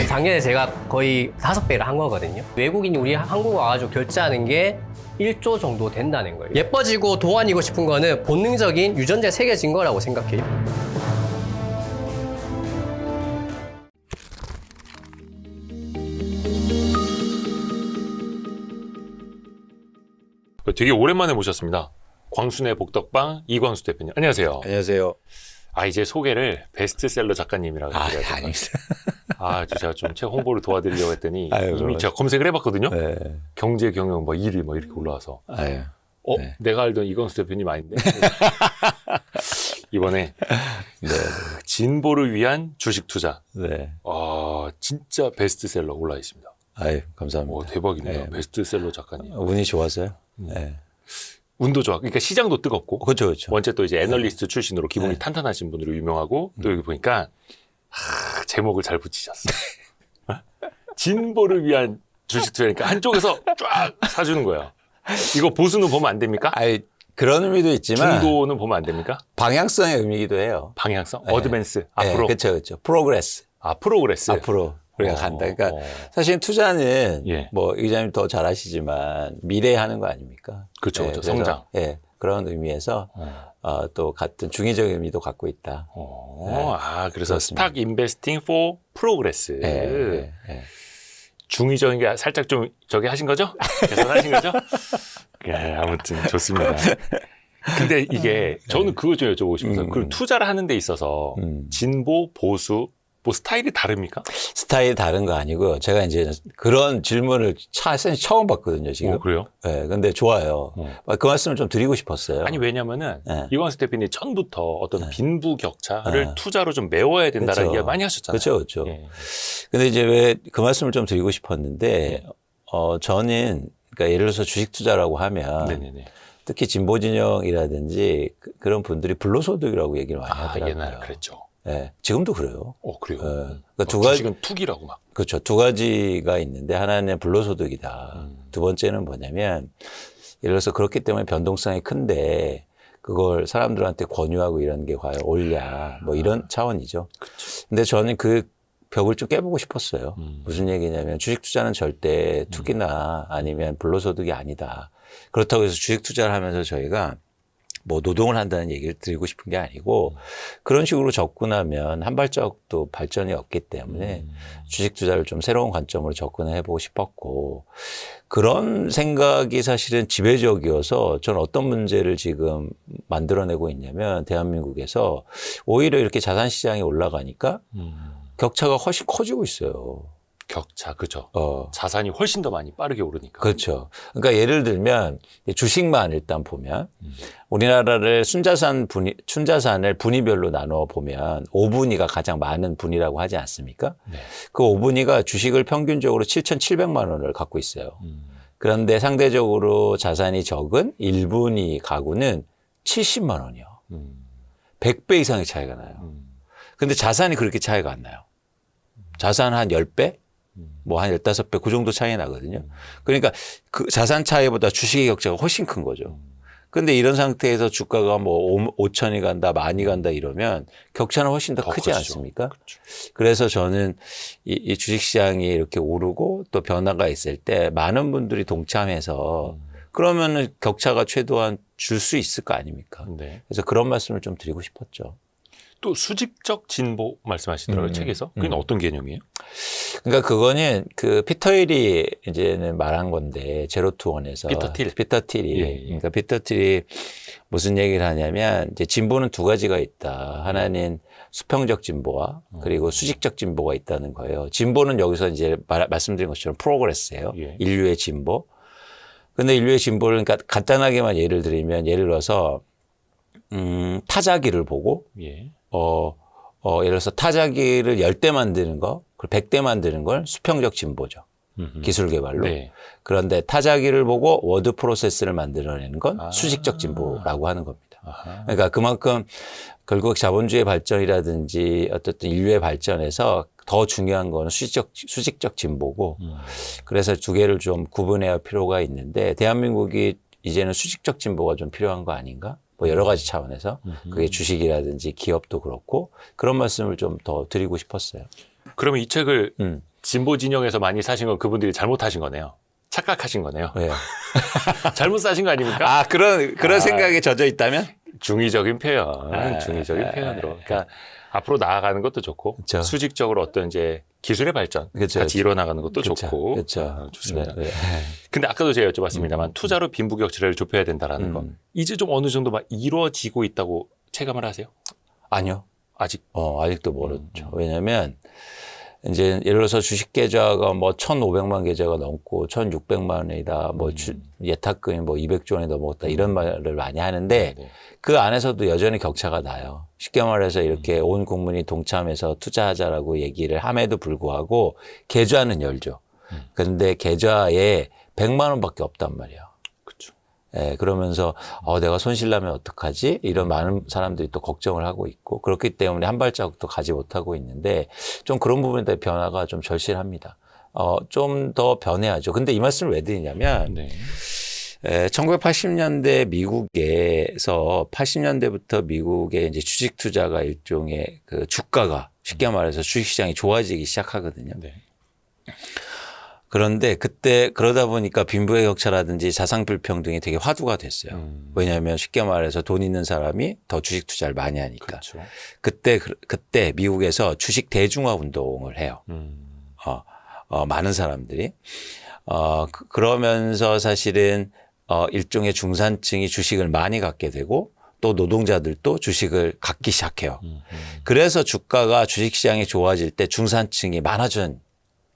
작년에 제가 거의 5배를 한 거거든요. 외국인이 우리 한국 와가지고 결제하는 게 1조 정도 된다는 거예요. 예뻐지고 동안이고 싶은 거는 본능적인 유전자에 새겨진 거라고 생각해요. 되게 오랜만에 모셨습니다. 광순의 복덕방 이광수 대표님. 안녕하세요. 안녕하세요. 이제 소개를 베스트셀러 작가님이라고 드려야 될까요? 아닙니다. 제가 좀 책 홍보를 도와드리려고 했더니 아유, 이미 제가 검색을 해봤거든요. 네. 경제 경영 1위 이렇게 올라와서 아유. 네. 내가 알던 이광수 대표님 아닌데 이번에 네. 진보를 위한 주식 투자. 네. 진짜 베스트셀러 올라 있습니다. 아유, 감사합니다. 대박입니다. 네. 베스트셀러 작가님. 운이 좋았어요. 네. 운도 좋아. 그러니까 시장도 뜨겁고. 그렇죠, 그렇죠. 원체 또 이제 애널리스트 출신으로 기본이 네. 탄탄하신 분으로 유명하고 또 여기 보니까 제목을 잘 붙이셨어요. 진보를 위한 주식 투자니까 한쪽에서 쫙 사주는 거예요. 이거 보수는 보면 안 됩니까? 아유, 그런 의미도 있지만 중도는 보면 안 됩니까? 방향성의 의미이기도 해요. 방향성, 네. 어드밴스, 앞으로. 그렇죠, 그렇죠. 프로그레스. 프로그레스. 앞으로 우리가 간다. 그러니까 사실 투자는 예. 뭐 이 기자님 더 잘 아시지만 미래에 하는 거 아닙니까? 그렇죠, 그렇죠. 그래서, 성장. 예, 그런 의미에서 또 같은 중의적 의미도 갖고 있다. 그래서 그렇습니다. 스탁 인베스팅 포 프로그레스. 예. 중의적인 게 살짝 좀 저기 하신 거죠? 계산하신 거죠? 예, 아무튼 좋습니다. 근데 이게 저는 그거 좀 여쭤보고 싶어서 그 투자를 하는 데 있어서 진보, 보수 뭐 스타일이 다릅니까? 스타일이 다른 거 아니고요. 제가 이제 그런 질문을 처음 봤거든요, 지금. 그래요? 네, 근데 좋아요. 그 말씀을 좀 드리고 싶었어요. 아니, 왜냐면은 네. 이광수 대표님 전부터 어떤 빈부격차를 투자로 좀 메워야 된다는 그렇죠. 이야기 많이 하셨잖아요. 그렇죠, 그렇죠. 예. 근데 이제 왜 그 말씀을 좀 드리고 싶었는데, 저는, 그러니까 예를 들어서 주식 투자라고 하면, 네네네. 특히 진보 진영이라든지 그런 분들이 불로소득이라고 얘기를 많이 하더라고요. 옛날에 그랬죠. 네, 지금도 그래요. 그래요? 그러니까 두 가지, 주식은 투기라고 막. 그렇죠. 두 가지가 있는데 하나는 불로소득이다. 두 번째는 뭐냐면 예를 들어서 그렇기 때문에 변동성이 큰데 그걸 사람들한테 권유하고 이런 게 과연 옳냐 뭐 이런 차원이죠. 그쵸. 근데 저는 그 벽을 좀 깨보고 싶었어요. 무슨 얘기냐면 주식 투자는 절대 투기나 아니면 불로소득이 아니다. 그렇다고 해서 주식 투자를 하면서 저희가 뭐 노동을 한다는 얘기를 드리고 싶은 게 아니고 그런 식으로 접근하면 한 발짝도 발전이 없기 때문에 주식 투자를 좀 새로운 관점으로 접근해 보고 싶었고 그런 생각이 사실은 지배적이어서 저는 어떤 문제를 지금 만들어내고 있냐면 대한민국에서 오히려 이렇게 자산 시장이 올라가니까 격차가 훨씬 커지고 있어요. 격차, 그죠. 자산이 훨씬 더 많이 빠르게 오르니까. 그렇죠. 그러니까 예를 들면 주식만 일단 보면 우리나라를 순자산을 분위별로 나눠 보면 5분위가 가장 많은 분위라고 하지 않습니까? 네. 그 5분위가 주식을 평균적으로 7,700만 원을 갖고 있어요. 그런데 상대적으로 자산이 적은 1분위 가구는 70만 원이요. 100배 이상의 차이가 나요. 근데 자산이 그렇게 차이가 안 나요. 자산 한 10배? 뭐 한 15배 그 정도 차이 나거든요. 그러니까 그 자산 차이보다 주식의 격차가 훨씬 큰 거죠. 근데 이런 상태에서 주가가 뭐 5천이 간다, 10,000이 간다 이러면 격차는 훨씬 더 크지 커지죠. 않습니까? 그렇죠. 그래서 저는 이 주식시장이 이렇게 오르고 또 변화가 있을 때 많은 분들이 동참해서 그러면은 격차가 최소한 줄 수 있을 거 아닙니까? 네. 그래서 그런 말씀을 좀 드리고 싶었죠. 또 수직적 진보 말씀하시더라고요, 책에서. 그게 어떤 개념이에요? 그러니까 그거는 그 피터 힐이 이제는 말한 건데 제로 투 원에서 피터 틸이 예. 그러니까 피터 틸이 무슨 얘기를 하냐면 이제 진보는 두 가지가 있다. 하나는 수평적 진보와 그리고 수직적 진보가 있다는 거예요. 진보는 여기서 이제 말씀드린 것처럼 프로그레스예요. 예. 인류의 진보. 근데 인류의 진보를 그러니까 간단하게만 예를 들면 예를 들어서 타자기를 보고 예. 예를 들어서 타자기를 10대 만드는 거, 그리고 100대 만드는 걸 수평적 진보죠. 기술 개발로. 네. 그런데 타자기를 보고 워드 프로세스를 만들어내는 건 수직적 진보라고 하는 겁니다. 그러니까 그만큼 결국 자본주의 발전이라든지 어떻든 인류의 발전에서 더 중요한 거는 수직적 진보고 그래서 두 개를 좀 구분해야 할 필요가 있는데 대한민국이 이제는 수직적 진보가 좀 필요한 거 아닌가? 뭐 여러 가지 차원에서 그게 주식이라든지 기업도 그렇고 그런 말씀을 좀 더 드리고 싶었어요. 그러면 이 책을 음. 진보 진영에서 많이 사신 건 그분들이 잘못하신 거네요. 착각하신 거네요. 왜요? 잘못 사신 거 아닙니까? 아, 그런 생각에 젖어 있다면? 중의적인 표현, 중의적인 표현으로. 그러니까 앞으로 나아가는 것도 좋고, 그쵸. 수직적으로 어떤 이제 기술의 발전 그쵸, 같이 그쵸. 일어나가는 것도 그쵸, 좋고, 그쵸. 좋습니다. 네. 근데 아까도 제가 여쭤봤습니다만 투자로 빈부격차를 좁혀야 된다라는 거, 이제 좀 어느 정도 막 이루어지고 있다고 체감을 하세요? 아니요. 아직. 아직도 멀었죠. 왜냐면, 이제 예를 들어서 주식 계좌가 뭐 1,500만 계좌가 넘고 1,600만 원이다. 뭐 예탁금이 뭐 200조 원이 넘었다. 이런 말을 많이 하는데 네. 그 안에서도 여전히 격차가 나요. 쉽게 말해서 이렇게 온 국민이 동참해서 투자하자라고 얘기를 함에도 불구하고 계좌는 열죠. 근데 계좌에 100만 원밖에 없단 말이에요. 그렇죠. 예, 그러면서 내가 손실 나면 어떡하지? 이런 많은 사람들이 또 걱정을 하고 있고 그렇기 때문에 한 발자국도 가지 못하고 있는데 좀 그런 부분에 대한 변화가 좀 절실합니다. 좀 더 변해야죠. 근데 이 말씀을 왜 드리냐면 네. 1980년대 미국에서 80년대부터 미국의 이제 주식 투자가 일종의 그 주가가 쉽게 말해서 주식 시장이 좋아지기 시작하거든요. 네. 그런데 그때 그러다 보니까 빈부의 격차라든지 자산 불평등이 되게 화두가 됐어요. 왜냐하면 쉽게 말해서 돈 있는 사람이 더 주식 투자를 많이 하니까. 그렇죠. 그때 미국에서 주식 대중화 운동을 해요. 많은 사람들이. 그러면서 사실은 일종의 중산층이 주식을 많이 갖게 되고 또 노동자들도 주식을 갖기 시작해요. 그래서 주가가 주식시장이 좋아질 때 중산층이 많아진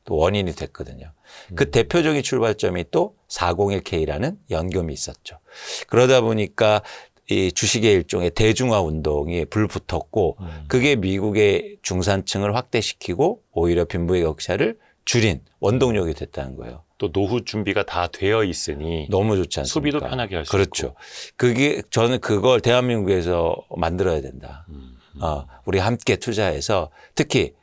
또 원인이 됐거든요. 그 대표적인 출발점이 또 401K라는 연금이 있었죠. 그러다 보니까 이 주식의 일종의 대중화 운동이 불붙었고 그게 미국의 중산층을 확대시키고 오히려 빈부의 격차를 줄인 원동력이 됐다는 거예요. 또 노후 준비가 다 되어 있으니 너무 좋지 않습니까? 소비도 편하게 할 수 그렇죠. 있고. 저는 그걸 대한민국에서 만들어야 된다. 우리 함께 투자해서 특히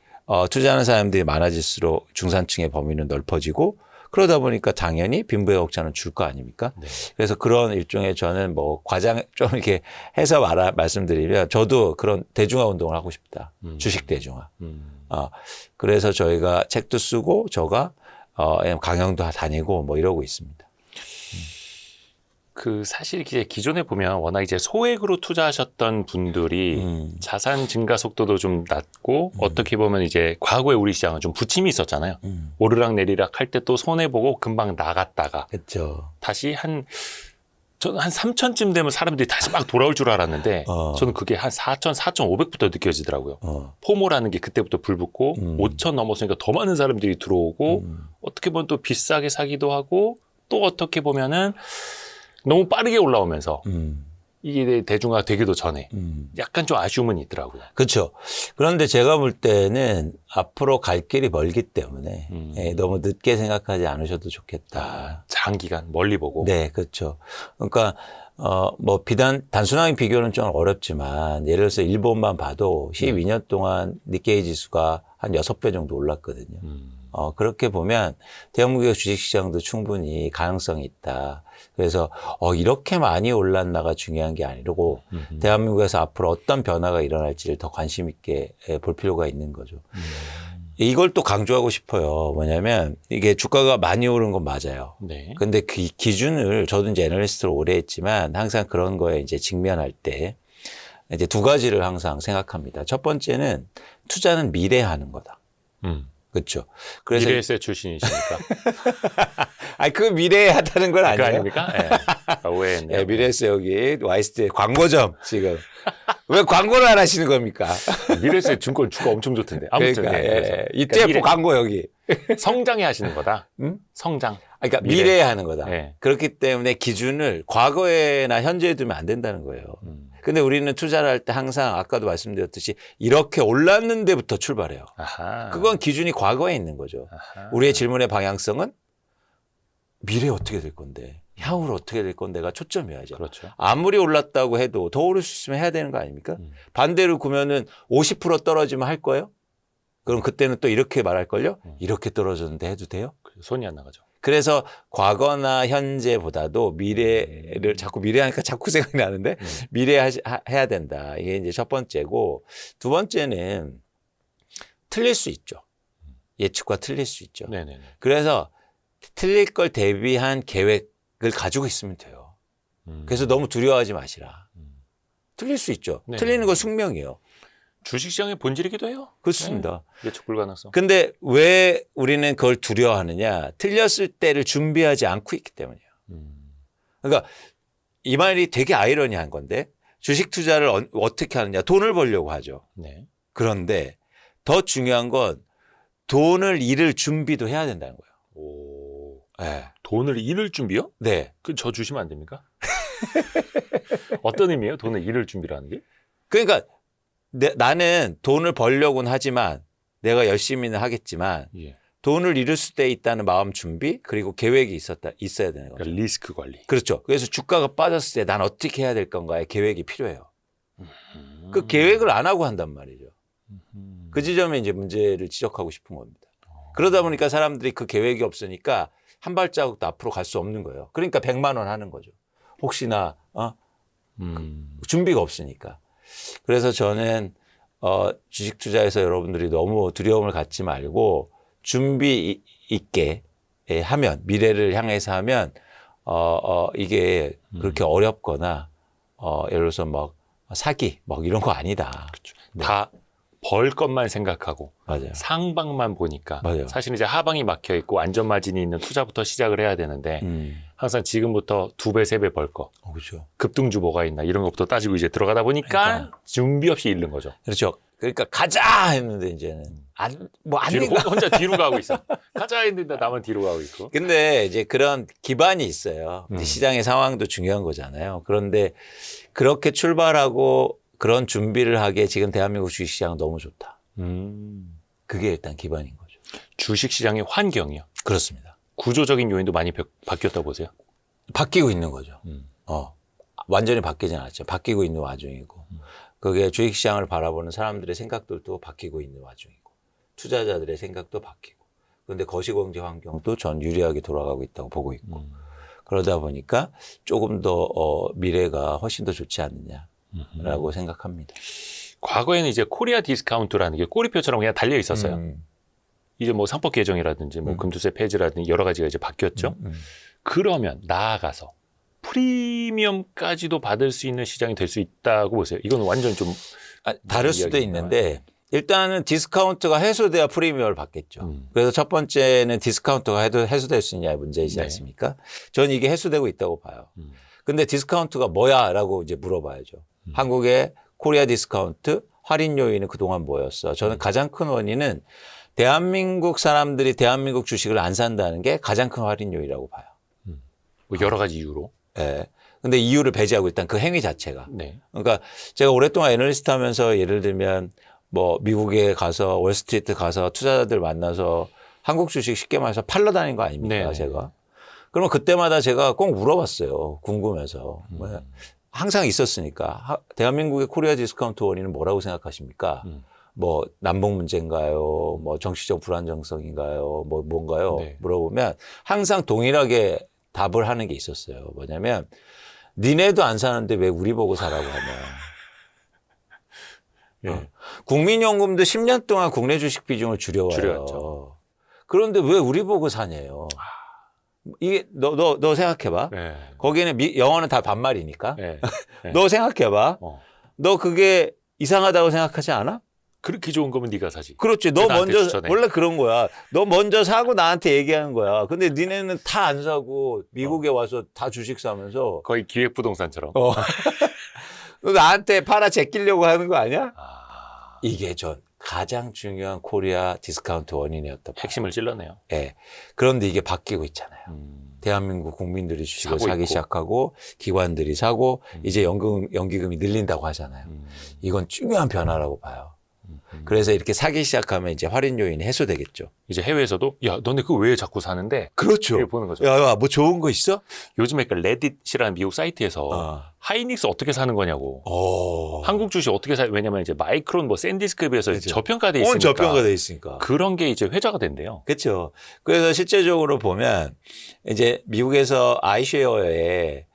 투자하는 사람들이 많아질수록 중산층의 범위는 넓어지고 그러다 보니까 당연히 빈부의 격차는 줄 거 아닙니까? 네. 그래서 그런 일종의 저는 뭐 과장 좀 이렇게 해서 말씀드리면 저도 그런 대중화 운동을 하고 싶다. 주식 대중화. 그래서 저희가 책도 쓰고 저가 강연도 다니고 뭐 이러고 있습니다. 사실 이제 기존에 보면 워낙 이제 소액으로 투자하셨던 분들이 자산 증가 속도도 좀 낮고 어떻게 보면 이제 과거에 우리 시장은 좀 부침이 있었잖아요. 오르락 내리락 할 때 또 손해보고 금방 나갔다가 그렇죠. 다시 저는 한 3천쯤 되면 사람들이 다시 막 돌아올 줄 알았는데 저는 그게 한 4천, 4,500부터 느껴지더라고요. 포모라는 게 그때부터 불붙고 5천 넘었으니까 더 많은 사람들이 들어오고 어떻게 보면 또 비싸게 사기도 하고 또 어떻게 보면은 너무 빠르게 올라오면서 이게 대중화 되기도 전에 약간 좀 아쉬움은 있더라고요. 그렇죠. 그런데 제가 볼 때는 앞으로 갈 길이 멀기 때문에 너무 늦게 생각하지 않으셔도 좋겠다. 장기간 멀리 보고. 네, 그렇죠. 그러니까 뭐 단순하게 비교는 좀 어렵지만 예를 들어서 일본만 봐도 12년 동안 니케이 지수가 한 6배 정도 올랐거든요. 그렇게 보면 대한민국의 주식시장도 충분히 가능성이 있다. 그래서 이렇게 많이 올랐나가 중요한 게 아니고 대한민국에서 앞으로 어떤 변화가 일어날지를 더 관심 있게 볼 필요가 있는 거죠. 이걸 또 강조하고 싶어요. 뭐냐면 이게 주가가 많이 오른 건 맞아요. 네. 근데 그 기준을 저도 이제 애널리스트로 오래 했지만 항상 그런 거에 이제 직면할 때 이제 두 가지를 항상 생각합니다. 첫 번째는 투자는 미래하는 거다. 그렇죠. 그래서 미래에셋 출신이시니까. 그 미래에 하다는 건 그거 아니에요. 아닙니까? 네. 오해했네요. 네, 미래에셋 여기 와이스트의 광고점 지금 왜 광고를 안 하시는 겁니까? 미래에셋 증권 주가 엄청 좋던데. 아무튼 그러니까, 그래서. ETF 광고 여기. 성장에 하시는 거다. 성장. 그러니까 미래에 하는 거다. 네. 그렇기 때문에 기준을 과거에나 현재에 두면 안 된다는 거예요. 근데 우리는 투자를 할 때 항상 아까도 말씀드렸듯이 이렇게 올랐는데부터 출발해요. 아하. 그건 기준이 과거에 있는 거죠. 아하. 우리의 질문의 방향성은 미래에 어떻게 될 건데, 향후로 어떻게 될 건데가 초점이어야죠. 그렇죠. 아무리 올랐다고 해도 더 오를 수 있으면 해야 되는 거 아닙니까? 반대로 그러면은 50% 떨어지면 할 거예요? 그럼 그때는 또 이렇게 말할걸요? 이렇게 떨어졌는데 해도 돼요? 손이 안 나가죠. 그래서 과거나 현재보다도 미래를 자꾸 미래하니까 자꾸 생각이 나는데 미래 해야 된다. 이게 이제 첫 번째고 두 번째는 틀릴 수 있죠. 예측과 틀릴 수 있죠. 네네네. 그래서 틀릴 걸 대비한 계획을 가지고 있으면 돼요. 그래서 너무 두려워하지 마시라. 틀릴 수 있죠. 네. 틀리는 건 숙명이에요. 주식시장의 본질이기도 해요. 그렇습니다. 네. 예측 불가능성. 근데 왜 우리는 그걸 두려워하느냐? 틀렸을 때를 준비하지 않고 있기 때문이에요. 그러니까 이 말이 되게 아이러니한 건데 주식 투자를 어떻게 하느냐? 돈을 벌려고 하죠. 네. 그런데 더 중요한 건 돈을 잃을 준비도 해야 된다는 거예요. 오. 네. 돈을 잃을 준비요? 네. 그 저 주시면 안 됩니까? 어떤 의미예요? 돈을 잃을 준비라는 게? 그러니까 나는 돈을 벌려고는 하지만 내가 열심히는 하겠지만 예. 돈을 잃을 수도 있다는 마음 준비 그리고 계획이 있어야 되는 거죠. 그러니까 리스크 관리. 그렇죠. 그래서 주가가 빠졌을 때 난 어떻게 해야 될 건가의 계획이 필요해요. 그 계획을 안 하고 한단 말이죠. 그 지점에 이제 문제를 지적하고 싶은 겁니다. 그러다 보니까 사람들이 그 계획이 없으니까 한 발자국도 앞으로 갈 수 없는 거예요. 그러니까 100만 원 하는 거죠. 혹시나 준비가 없으니까. 그래서 저는 주식 투자에서 여러분들이 너무 두려움을 갖지 말고 준비 있게 하면 미래를 향해서 하면 이게 그렇게 어렵거나 예를 들어서 막 사기 막 이런 거 아니다. 그렇죠. 다 벌 것만 생각하고 맞아요. 상방만 보니까 맞아요. 사실 이제 하방이 막혀 있고 안전 마진이 있는 투자부터 시작을 해야 되는데 항상 지금부터 2배, 3배 벌 거. 그렇죠. 급등주 뭐가 있나 이런 것부터 따지고 이제 들어가다 보니까 그러니까. 준비 없이 잃는 거죠. 그렇죠. 그러니까 가자 했는데 이제는 안 뒤로, 되고. 혼자 뒤로 가고 있어. 가자 했는데 나만 뒤로 가고 있고. 근데 이제 그런 기반이 있어요. 시장의 상황도 중요한 거잖아요. 그런데 그렇게 출발하고 그런 준비를 하기에 지금 대한민국 주식시장은 너무 좋다. 그게 일단 기반인 거죠. 주식시장의 환경이요. 그렇습니다. 구조적인 요인도 많이 바뀌었다고 보세요. 바뀌고 있는 거죠. 완전히 바뀌진 않았죠. 바뀌고 있는 와중이고. 그게 주식시장을 바라보는 사람들의 생각들도 바뀌고 있는 와중이고. 투자자들의 생각도 바뀌고. 그런데 거시경제 환경도 전 유리하게 돌아가고 있다고 보고 있고. 그러다 보니까 조금 더 미래가 훨씬 더 좋지 않느냐라고 생각합니다. 과거에는 이제 코리아 디스카운트라는 게 꼬리표처럼 그냥 달려 있었어요. 이제 뭐 상법 개정이라든지 뭐 금투세 폐지라든지 여러 가지가 이제 바뀌었죠. 그러면 나아가서 프리미엄까지도 받을 수 있는 시장이 될 수 있다고 보세요. 이건 완전 좀 다를 수도 이야기인가요? 있는데 일단은 디스카운트가 해소돼야 프리미엄을 받겠죠. 그래서 첫 번째는 디스카운트가 해소될 수 있냐의 문제이지 네. 않습니까? 저는 이게 해소되고 있다고 봐요. 근데 디스카운트가 뭐야? 라고 이제 물어봐야죠. 한국의 코리아 디스카운트 할인 요인은 그동안 뭐였어? 저는 가장 큰 원인은 대한민국 사람들이 대한민국 주식을 안 산다는 게 가장 큰 할인 요인이라고 봐요. 뭐 여러 가지 이유로. 예. 근데 이유를 배제하고 일단 그 행위 자체가. 네. 그러니까 제가 오랫동안 애널리스트 하면서 예를 들면 뭐 미국에 가서 월스트리트 가서 투자자들 만나서 한국 주식 쉽게 말해서 팔러 다닌 거 아닙니까? 네네. 제가. 그러면 그때마다 제가 꼭 물어봤어요. 궁금해서. 항상 있었으니까. 대한민국의 코리아 디스카운트 원인은 뭐라고 생각하십니까? 뭐 남북 문제인가요? 뭐 정치적 불안정성인가요? 뭐 뭔가요? 네. 물어보면 항상 동일하게 답을 하는 게 있었어요. 뭐냐면 니네도 안 사는데 왜 우리 보고 사라고 하냐. 예. 국민연금도 10년 동안 국내 주식 비중을 줄여와요. 줄여왔죠. 그런데 왜 우리 보고 사냐요. 이게 너 생각해봐. 네. 거기는 영어는 다 반말이니까. 네. 네. 너 생각해봐. 너 그게 이상하다고 생각하지 않아? 그렇게 좋은 거면 네가 사지. 그렇지. 너 나한테 먼저 추천해. 원래 그런 거야. 너 먼저 사고 나한테 얘기하는 거야. 근데 니네는 다 안 사고 미국에 와서 다 주식 사면서 거의 기획부동산처럼. 너 나한테 팔아 제끼려고 하는 거 아니야? 아, 이게 전 가장 중요한 코리아 디스카운트 원인이었다. 핵심을 찔러내요. 예. 그런데 이게 바뀌고 있잖아요. 대한민국 국민들이 주식을 사고 사기 있고. 시작하고 기관들이 사고 이제 연기금이 늘린다고 하잖아요. 이건 중요한 변화라고 봐요. 그래서 이렇게 사기 시작하면 이제 할인 요인이 해소되겠죠. 이제 해외에서도 야 너네 그거 왜 자꾸 사는데? 그렇죠. 이렇게 보는 거죠. 야, 뭐 좋은 거 있어? 요즘에 그 레딧이라는 미국 사이트에서 하이닉스 어떻게 사는 거냐고. 한국 주식 어떻게 사? 왜냐면 이제 마이크론 뭐 샌디스크에 비해서 그렇죠. 저평가돼 있으니까. 저평가돼 있으니까. 그런 게 이제 회자가 된대요. 그렇죠. 그래서 실제적으로 보면 이제 미국에서 아이쉐어에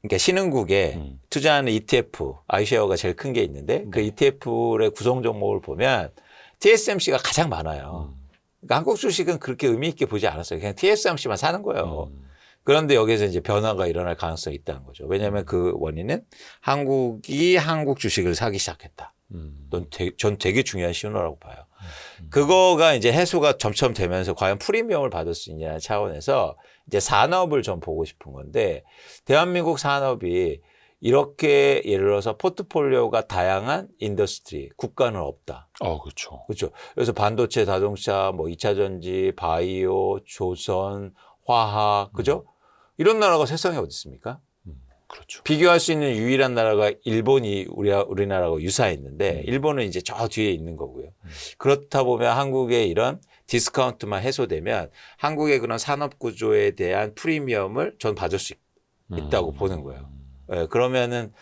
그러니까 신흥국에 투자하는 ETF, 아이쉐어가 제일 큰 게 있는데 그 ETF의 구성 종목을 보면 TSMC가 가장 많아요. 그러니까 한국 주식은 그렇게 의미 있게 보지 않았어요. 그냥 TSMC만 사는 거예요. 그런데 여기서 이제 변화가 일어날 가능성이 있다는 거죠. 왜냐하면 그 원인은 한국이 한국 주식을 사기 시작했다. 전 되게 중요한 신호라고 봐요. 그거가 이제 해소가 점점 되면서 과연 프리미엄을 받을 수 있냐는 차원에서 이제 산업을 좀 보고 싶은 건데 대한민국 산업이 이렇게 예를 들어서 포트폴리오가 다양한 인더스트리, 국가는 없다. 그렇죠. 그렇죠. 그래서 반도체, 자동차, 뭐 2차 전지, 바이오, 조선, 화학, 그죠? 이런 나라가 세상에 어디 있습니까? 그렇죠. 비교할 수 있는 유일한 나라가 일본이 우리나라하고 유사했는데 일본은 이제 저 뒤에 있는 거고요. 그렇다 보면 한국의 이런 디스카운트만 해소되면 한국의 그런 산업 구조에 대한 프리미엄을 전 받을 수 있다고 보는 거예요. 네, 그러면은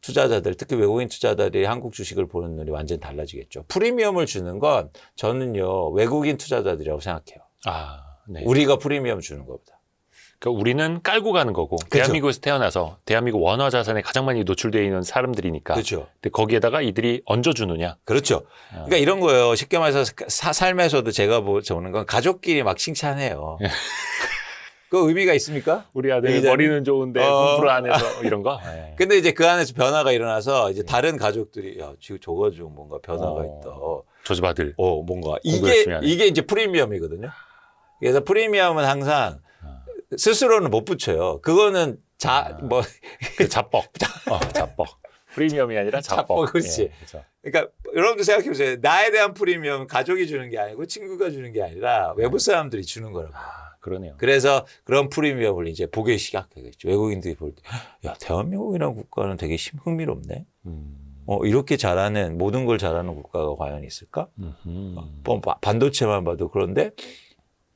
투자자들, 특히 외국인 투자자들이 한국 주식을 보는 눈이 완전히 달라지겠죠. 프리미엄을 주는 건 저는요, 외국인 투자자들이라고 생각해요. 네. 우리가 프리미엄 주는 것보다. 그러니까 우리는 깔고 가는 거고 그렇죠. 대한민국에서 태어나서 대한민국 원화 자산에 가장 많이 노출되어 있는 사람들이니까. 그렇죠. 근데 거기에다가 이들이 얹어주느냐. 그렇죠. 그러니까 이런 거예요. 쉽게 말해서 삶에서도 제가 보는 건 가족끼리 막 칭찬해요. 그 의미가 있습니까? 우리 아들 의자는? 머리는 좋은데 공부를 안 해서 이런 거. 네. 근데 이제 그 안에서 변화가 일어나서 이제 다른 가족들이 야, 지금 저거 좀 뭔가 변화가 있다. 저 집 아들. 뭔가 공부 열심히 하네. 이게 이제 프리미엄이거든요. 그래서 프리미엄은 항상 스스로는 못 붙여요. 그거는 그 자뻑. 자뻑. 프리미엄이 아니라 자뻑. 자뻑, 그렇지. 예, 그렇죠. 그러니까 여러분도 생각해 보세요. 나에 대한 프리미엄은 가족이 주는 게 아니고 친구가 주는 게 아니라 외부 사람들이 주는 거라고. 그러네요. 그래서 그런 프리미엄을 이제 보기 시작하겠죠. 외국인들이 볼 때, 야, 대한민국이라는 국가는 되게 흥미롭네. 이렇게 잘하는, 모든 걸 잘하는 국가가 과연 있을까? 뭐 반도체만 봐도 그런데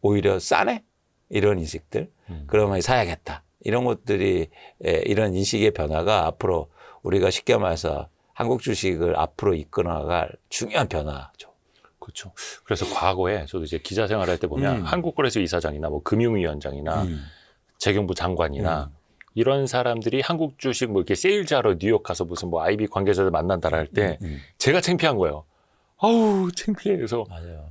오히려 싸네? 이런 인식들. 그러면 사야겠다. 이런 것들이, 이런 인식의 변화가 앞으로 우리가 쉽게 말해서 한국 주식을 앞으로 이끌어나갈 중요한 변화죠. 그렇죠. 그래서 과거에 저도 이제 기자 생활할 때 보면 한국거래소 이사장이나 뭐 금융위원장이나 재경부 장관이나 이런 사람들이 한국 주식 뭐 이렇게 세일즈하러 뉴욕 가서 무슨 뭐 IB 관계자들 만난다라 할 때 제가 창피한 거예요. 아우 창피해. 그래서 맞아요.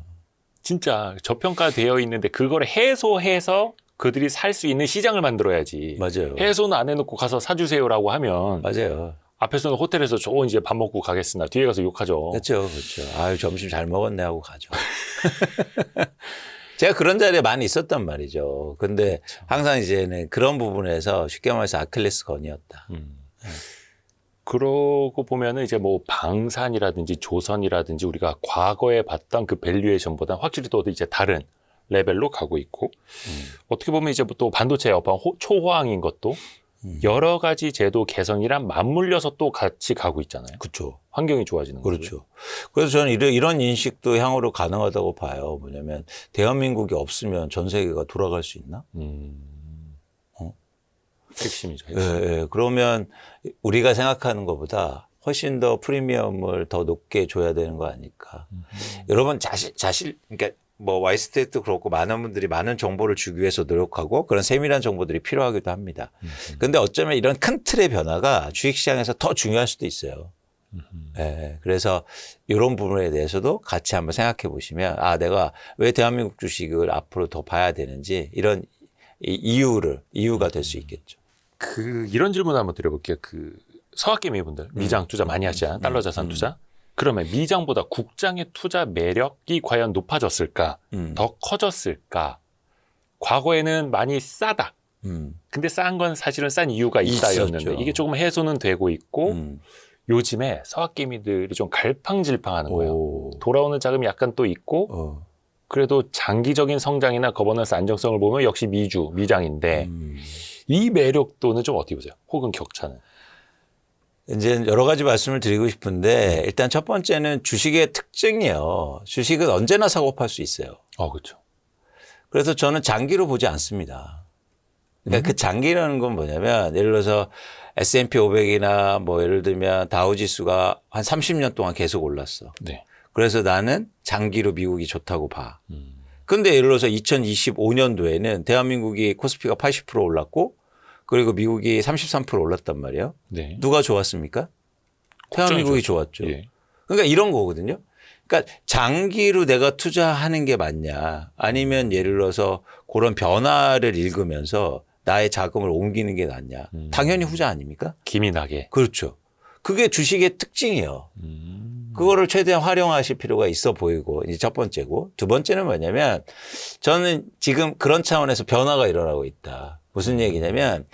진짜 저평가되어 있는데 그거를 해소해서 그들이 살 수 있는 시장을 만들어야지. 맞아요. 해소는 안 해놓고 가서 사주세요라고 하면 맞아요. 앞에서는 호텔에서 좋은 이제 밥 먹고 가겠으나 뒤에 가서 욕하죠. 그렇죠. 그렇죠. 아유, 점심 잘 먹었네 하고 가죠. 제가 그런 자리에 많이 있었단 말이죠. 근데 항상 이제는 그런 부분에서 쉽게 말해서 아킬레스 건이었다. 그러고 보면은 이제 뭐 방산이라든지 조선이라든지 우리가 과거에 봤던 그 밸류에이션보다 확실히 또 이제 다른 레벨로 가고 있고 어떻게 보면 이제 또 반도체 여파 초호황인 것도 여러 가지 제도 개선이랑 맞물려서 또 같이 가고 있잖아요. 그렇죠. 환경이 좋아지는 거죠. 그렇죠. 그래서 저는 이런 인식도 향후로 가능하다고 봐요. 뭐냐면 대한민국이 없으면 전 세계가 돌아갈 수 있나? 핵심이죠. 예, 예. 그러면 우리가 생각하는 것보다 훨씬 더 프리미엄을 더 높게 줘야 되는 거 아닐까. 여러분 그러니까 뭐 와이스테이트도 그렇고 많은 분들이 많은 정보를 주기 위해서 노력하고 그런 세밀한 정보들이 필요하기도 합니다. 그런데 어쩌면 이런 큰 틀의 변화가 주식시장에서 더 중요할 수도 있어요. 예, 그래서 이런 부분에 대해서도 같이 한번 생각해 보시면 내가 왜 대한민국 주식을 앞으로 더 봐야 되는지 이런 이유가 될 수 있겠죠. 이런 질문 한번 드려볼게요. 서학개미 분들 미장 투자 많이 하시잖아요. 달러 자산 투자. 그러면 미장보다 국장의 투자 매력이 과연 높아졌을까? 더 커졌을까? 과거에는 많이 싸다. 근데 싼 건 사실은 싼 이유가 있다였는데 있었죠. 이게 조금 해소는 되고 있고 요즘에 서학개미들이 좀 갈팡질팡하는 거예요. 돌아오는 자금이 약간 또 있고 그래도 장기적인 성장이나 거버넌스 안정성을 보면 역시 미장인데 이 매력도는 좀 어떻게 보세요? 혹은 격차는? 이제 여러 가지 말씀을 드리고 싶은데 일단 첫 번째는 주식의 특징이에요. 주식은 언제나 사고 팔 수 있어요. 그렇죠. 그래서 저는 장기로 보지 않습니다. 그러니까 그 장기라는 건 뭐냐면 예를 들어서 S&P 500이나 뭐 예를 들면 다우지수가 한 30년 동안 계속 올랐어. 네. 그래서 나는 장기로 미국이 좋다고 봐. 근데 예를 들어서 2025년도에는 대한민국이 코스피가 80% 올랐고 그리고 미국이 33% 올랐단 말이에요. 네. 누가 좋았습니까? 대한민국이 좋았죠. 예. 그러니까 이런 거거든요. 그러니까 장기로 내가 투자하는 게 맞냐 아니면 예를 들어서 그런 변화를 읽으면서 나의 자금을 옮기는 게 낫냐. 당연히 후자 아닙니까? 기민하게. 그렇죠. 그게 주식의 특징이에요. 그거를 최대한 활용하실 필요가 있어 보이고 이제 첫 번째고 두 번째는 뭐냐면 저는 지금 그런 차원에서 변화가 일어나고 있다. 무슨 얘기냐면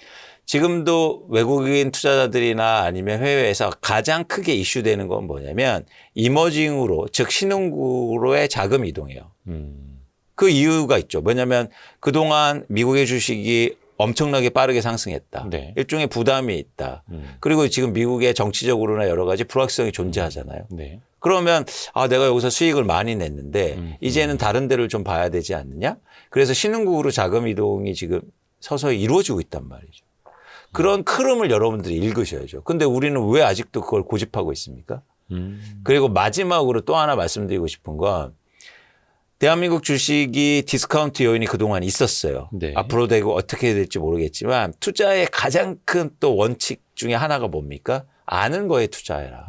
지금도 외국인 투자자들이나 아니면 해외에서 가장 크게 이슈되는 건 뭐냐면 이머징으로 즉 신흥국으로의 자금 이동이에요. 그 이유가 있죠. 뭐냐면 그동안 미국의 주식이 엄청나게 빠르게 상승했다. 네. 일종의 부담이 있다. 그리고 지금 미국의 정치적으로나 여러 가지 불확실성이 존재하잖아요. 네. 그러면 내가 여기서 수익을 많이 냈는데 이제는 다른 데를 좀 봐야 되지 않느냐? 그래서 신흥국으로 자금 이동이 지금 서서히 이루어지고 있단 말이죠. 그런 흐름을 여러분들이 읽으셔야죠. 근데 우리는 왜 아직도 그걸 고집하고 있습니까? 그리고 마지막으로 또 하나 말씀드리고 싶은 건 대한민국 주식이 디스카운트 요인이 그동안 있었어요. 네. 앞으로 되고 어떻게 될지 모르겠지만 투자의 가장 큰 또 원칙 중에 하나가 뭡니까? 아는 거에 투자해라.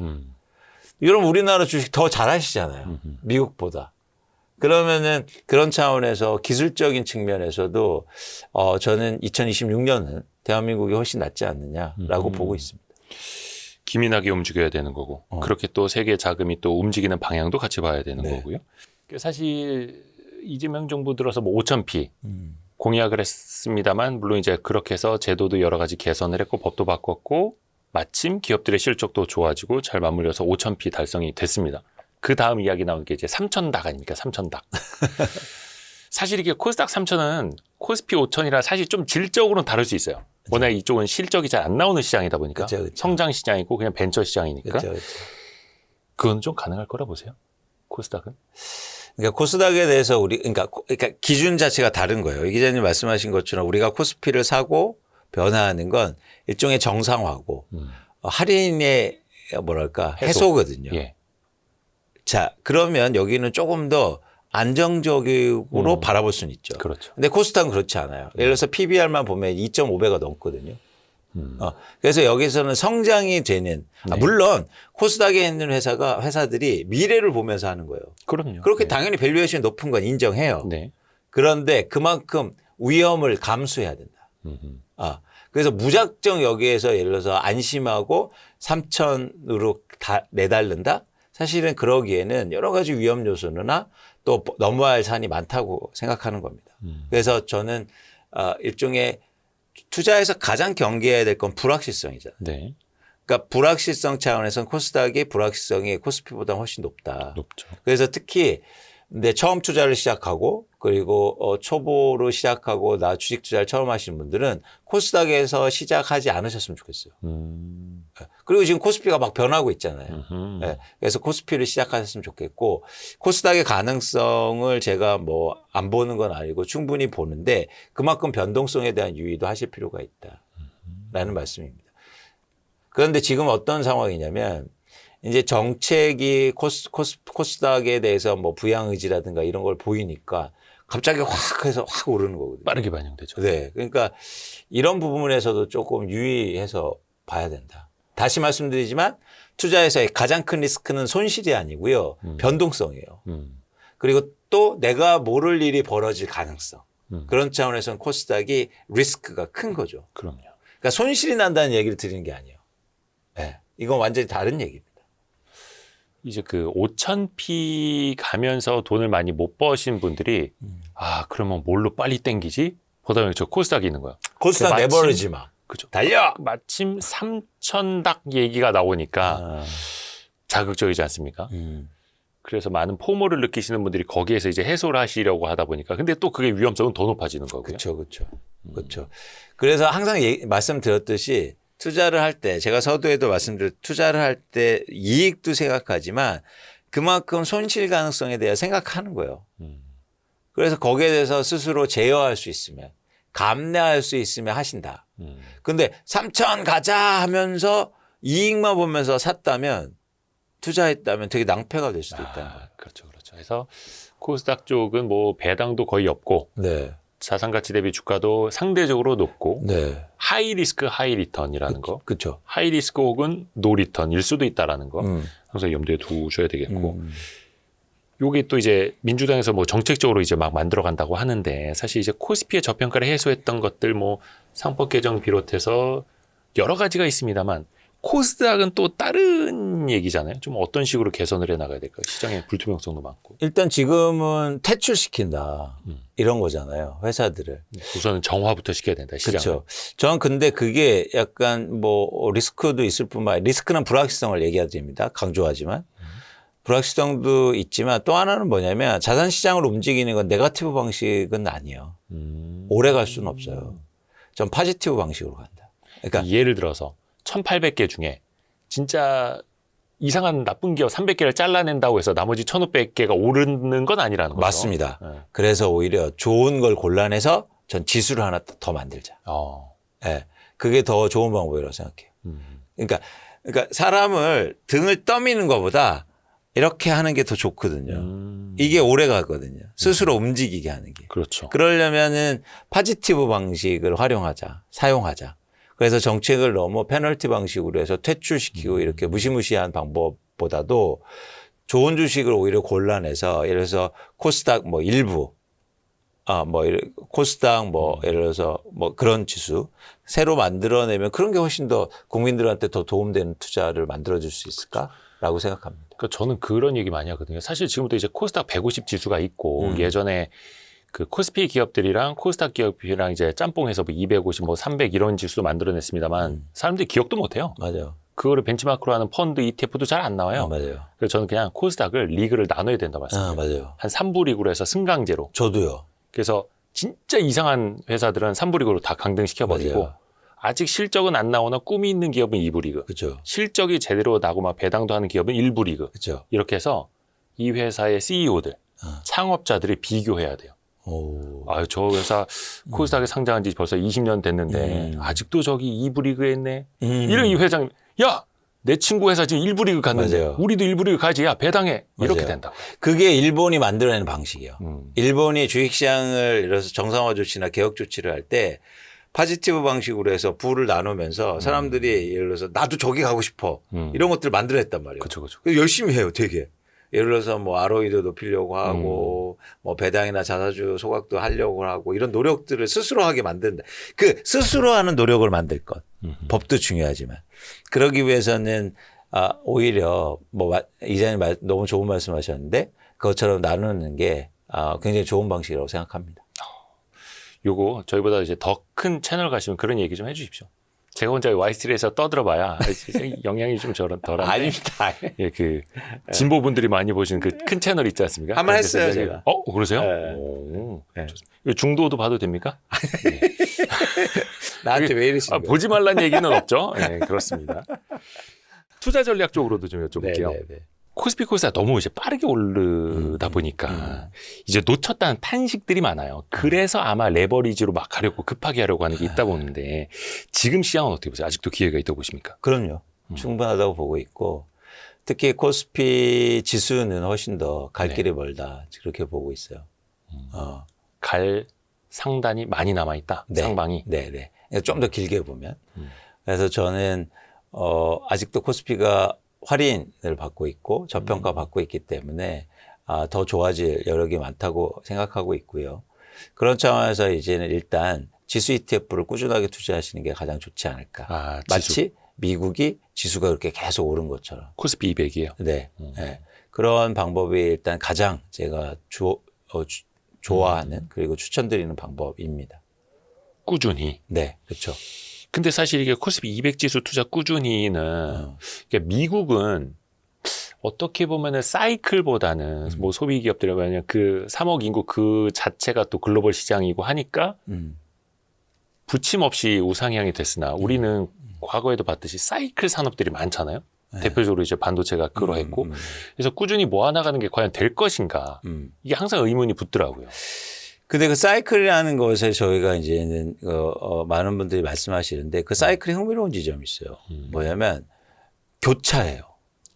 여러분 우리나라 주식 더 잘하시잖아요. 미국보다. 그러면은 그런 차원에서 기술적인 측면에서도 저는 2026년은 대한민국이 훨씬 낫지 않느냐라고 보고 있습니다. 기민하게 움직여야 되는 거고 그렇게 또 세계 자금이 또 움직이는 방향도 같이 봐야 되는 네. 거고요. 사실 이재명 정부 들어서 뭐 5,000p 공약을 했습니다만 물론 이제 그렇게 해서 제도도 여러 가지 개선을 했고 법도 바꿨고 마침 기업들의 실적도 좋아지고 잘 맞물려서 5,000p 달성이 됐습니다. 그 다음 이야기 나오는 게 이제 3,000닭 아닙니까? 3,000닭. 사실 이게 코스닥 3,000은 코스피 5,000이라 사실 좀 질적으로는 다를 수 있어요. 워낙 이쪽은 실적이 잘 안 나오는 시장이다 보니까 그쵸. 성장 시장이고 그냥 벤처 시장이니까 그렇죠. 그건 좀 가능할 거라 보세요. 코스닥은. 그러니까 코스닥에 대해서 그러니까 기준 자체가 다른 거예요. 이 기자님 말씀하신 것처럼 우리가 코스피를 사고 변화하는 건 일종의 정상화고 할인의 뭐랄까 해소거든요. 예. 자, 그러면 여기는 조금 더 안정적으로 바라볼 수는 있죠. 그렇죠. 근데 코스닥은 그렇지 않아요. 예를 들어서 PBR만 보면 2.5배가 넘거든요. 그래서 여기서는 성장이 되는 물론 코스닥에 있는 회사들이 미래를 보면서 하는 거예요. 그럼요. 그렇게 네. 당연히 밸류에이션이 높은 건 인정해요. 네. 그런데 그만큼 위험을 감수해야 된다. 그래서 무작정 여기에서 예를 들어서 안심하고 3,000으로 다 내달른다? 사실은 그러기에는 여러 가지 위험 요소나 또 넘어야 할 산이 많다고 생각하는 겁니다. 그래서 저는 일종의 투자에서 가장 경계해야 될 건 불확실성이잖아요. 네. 그러니까 불확실성 차원에서는 코스닥의 불확실성이 코스피보다 훨씬 높다. 높죠. 그래서 특히 근데 처음 투자를 시작하고 그리고 초보로 시작하고 나 주식 투자를 처음 하시는 분들은 코스닥에서 시작하지 않으셨으면 좋겠어요. 그리고 지금 코스피가 막 변하고 있잖아요. 네. 그래서 코스피를 시작하셨으면 좋겠고 코스닥의 가능성을 제가 뭐 안 보는 건 아니고 충분히 보는데 그만큼 변동성에 대한 유의도 하실 필요가 있다라는 말씀입니다. 그런데 지금 어떤 상황이냐면 이제 정책이 코스닥에 대해서 뭐 부양 의지라든가 이런 걸 보이니까 갑자기 확 해서 확 오르는 거거든요. 빠르게 반영되죠. 네. 그러니까 이런 부분에서도 조금 유의해서 봐야 된다. 다시 말씀드리지만 투자에서의 가장 큰 리스크는 손실이 아니고요. 변동성이에요. 그리고 또 내가 모를 일이 벌어질 가능성. 그런 차원에서는 코스닥이 리스크가 큰 거죠. 그럼요. 그러니까 손실이 난다는 얘기를 드리는 게 아니에요. 네. 이건 완전히 다른 얘기입니다. 이제 그 5,000p 가면서 돈을 많이 못 버신 분들이 그러면 뭘로 빨리 땡기지? 보다 보니 저 코스닥이 있는 거야. 코스닥 마침- 내버리지 마. 그죠. 달려! 마침 3,000닭 얘기가 나오니까 자극적이지 않습니까? 그래서 많은 포모를 느끼시는 분들이 거기에서 이제 해소를 하시려고 하다 보니까 근데 또 그게 위험성은 더 높아지는 거고요. 그렇죠. 그래서 항상 말씀드렸듯이 투자를 할 때 제가 서두에도 말씀드렸 투자를 할 때 이익도 생각하지만 그만큼 손실 가능성에 대해 생각하는 거예요. 그래서 거기에 대해서 스스로 제어할 수 있으면 감내할 수 있으면 하신다. 근데 3,000 가자 하면서 이익만 보면서 샀다면 투자했다면 되게 낭패가 될 수도 있다는 거예요. 그렇죠. 그래서 코스닥 쪽은 뭐 배당도 거의 없고 네. 자산 가치 대비 주가도 상대적으로 높고 네. 하이 리스크 하이 리턴이라는 거. 그렇죠. 하이 리스크 혹은 노 리턴일 수도 있다라는 거. 항상 염두에 두셔야 되겠고. 요게 또 이제 민주당에서 뭐 정책적으로 이제 막 만들어 간다고 하는데 사실 이제 코스피의 저평가를 해소했던 것들 뭐 상법 개정 비롯해서 여러 가지가 있습니다만 코스닥은 또 다른 얘기잖아요. 좀 어떤 식으로 개선을 해 나가야 될까요? 시장의 불투명성도 많고. 일단 지금은 퇴출시킨다. 이런 거잖아요. 회사들을. 우선은 정화부터 시켜야 된다. 시장을. 그렇죠. 저는 근데 그게 약간 뭐 리스크도 있을 뿐만 아니라 리스크는 불확실성을 얘기하드립니다. 강조하지만. 불확실성도 있지만 또 하나는 뭐냐면 자산시장을 움직이는 건 네거티브 방식은 아니에요. 오래 갈 수는 없어요. 전 파지티브 방식으로 간다. 그러니까 예를 들어서 1,800개 중에 진짜 이상한 나쁜 기업 300개를 잘라낸다고 해서 나머지 1,500개가 오르는 건 아니라는 거죠. 맞습니다. 네. 그래서 오히려 좋은 걸 골라내서 전 지수를 하나 더 만들자. 네. 그게 더 좋은 방법이라고 생각해요. 그러니까 사람을 등을 떠미는 것보다 이렇게 하는 게 더 좋거든요. 이게 오래 가거든요. 스스로 움직이게 하는 게. 그렇죠. 그러려면은 파지티브 방식을 활용하자, 사용하자. 그래서 정책을 너무 페널티 방식으로 해서 퇴출시키고 이렇게 무시무시한 방법보다도 좋은 주식을 오히려 골라내서 예를 들어서 코스닥 뭐 일부, 코스닥 뭐 예를 들어서 뭐 그런 지수 새로 만들어내면 그런 게 훨씬 더 국민들한테 더 도움되는 투자를 만들어줄 수 있을까라고 생각합니다. 그러니까 저는 그런 얘기 많이 하거든요. 사실 지금도 이제 코스닥 150 지수가 있고 예전에 그 코스피 기업들이랑 코스닥 기업이랑 이제 짬뽕해서 뭐 250, 뭐 300 이런 지수 만들어냈습니다만 사람들이 기억도 못해요. 맞아요. 그거를 벤치마크로 하는 펀드 ETF도 잘 안 나와요. 맞아요. 그래서 저는 그냥 코스닥을 리그를 나눠야 된다고 말씀드려요. 맞아요. 한 3부 리그로 해서 승강제로. 저도요. 그래서 진짜 이상한 회사들은 3부 리그로 다 강등시켜버리고 맞아요. 아직 실적은 안 나오나 꿈이 있는 기업은 2부 리그. 그렇죠. 실적이 제대로 나고 막 배당도 하는 기업은 1부 리그. 그렇죠. 이렇게 해서 이 회사의 CEO들, 창업자들이 비교해야 돼요. 아유, 저 회사 코스닥에 상장한 지 벌써 20년 됐는데 아직도 저기 2부 리그에 있네. 이런 이 회장님, 야, 내 친구 회사 지금 1부 리그 갔는데 맞아요. 우리도 1부 리그 가지. 야, 배당해. 이렇게 맞아요. 된다고. 그게 일본이 만들어내는 방식이에요. 일본이 주식시장을 예를 들어서 정상화 조치나 개혁 조치를 할 때 파지티브 방식으로 해서 부를 나누면서 사람들이 예를 들어서 나도 저기 가고 싶어. 이런 것들을 만들어냈단 말이에요. 그렇죠. 열심히 해요, 되게. 예를 들어서 뭐 ROE도 높이려고 하고 뭐 배당이나 자사주 소각도 하려고 하고 이런 노력들을 스스로 하게 만든다. 그 스스로 하는 노력을 만들 것. 법도 중요하지만. 그러기 위해서는 오히려 뭐 이자님 너무 좋은 말씀하셨는데 그것처럼 나누는 게 굉장히 좋은 방식이라고 생각합니다. 요거 저희보다 이제 더 큰 채널 가시면 그런 얘기 좀 해주십시오. 제가 혼자 Y3에서 떠들어봐야 영향이 좀 덜한데. 아닙니다. 예, 그 진보분들이 많이 보시는 그 큰 채널 있지 않습니까? 한번 했어요, 제가. 그러세요? 네. 오, 네. 이거 중도도 봐도 됩니까? 나한테 왜 이러시는 거예요? 보지 말란 얘기는 없죠. 네, 그렇습니다. 투자 전략 쪽으로도 좀 여쭤볼게요. 네. 코스피 코스가 너무 이제 빠르게 오르다 보니까 이제 놓쳤다는 탄식들이 많아요. 그래서 아마 레버리지로 막 하려고 급하게 하려고 하는 게 있다 보는데 지금 시장은 어떻게 보세요? 아직도 기회가 있다고 보십니까? 그럼요. 충분하다고 보고 있고 특히 코스피 지수는 훨씬 더 갈 길이 멀다. 그렇게 보고 있어요. 갈 상단이 많이 남아있다. 상방이. 네. 좀 더 길게 보면. 그래서 저는 아직도 코스피가 할인을 받고 있고 저평가 받고 있기 때문에 더 좋아질 여력이 많다고 생각하고 있고요. 그런 차원에서 이제는 일단 지수 ETF를 꾸준하게 투자하시는 게 가장 좋지 않을까. 마치 미국이 지수가 그렇게 계속 오른 것처럼. 코스피 200이에요. 네. 그런 방법이 일단 가장 제가 좋아하는 그리고 추천드리는 방법입니다. 꾸준히. 네, 그렇죠. 근데 사실 이게 코스피 200 지수 투자 꾸준히는 미국은 어떻게 보면은 사이클보다는 뭐 소비 기업들이 왜냐면 그 3억 인구 그 자체가 또 글로벌 시장이고 하니까 부침 없이 우상향이 됐으나 우리는 과거에도 봤듯이 사이클 산업들이 많잖아요. 대표적으로 이제 반도체가 그러했고 그래서 꾸준히 모아나가는 게 과연 될 것인가 이게 항상 의문이 붙더라고요. 근데 그 사이클이라는 것에 저희가 이제는 많은 분들이 말씀하시는데 그 사이클이 흥미로운 지점이 있어요. 뭐냐면 교차예요.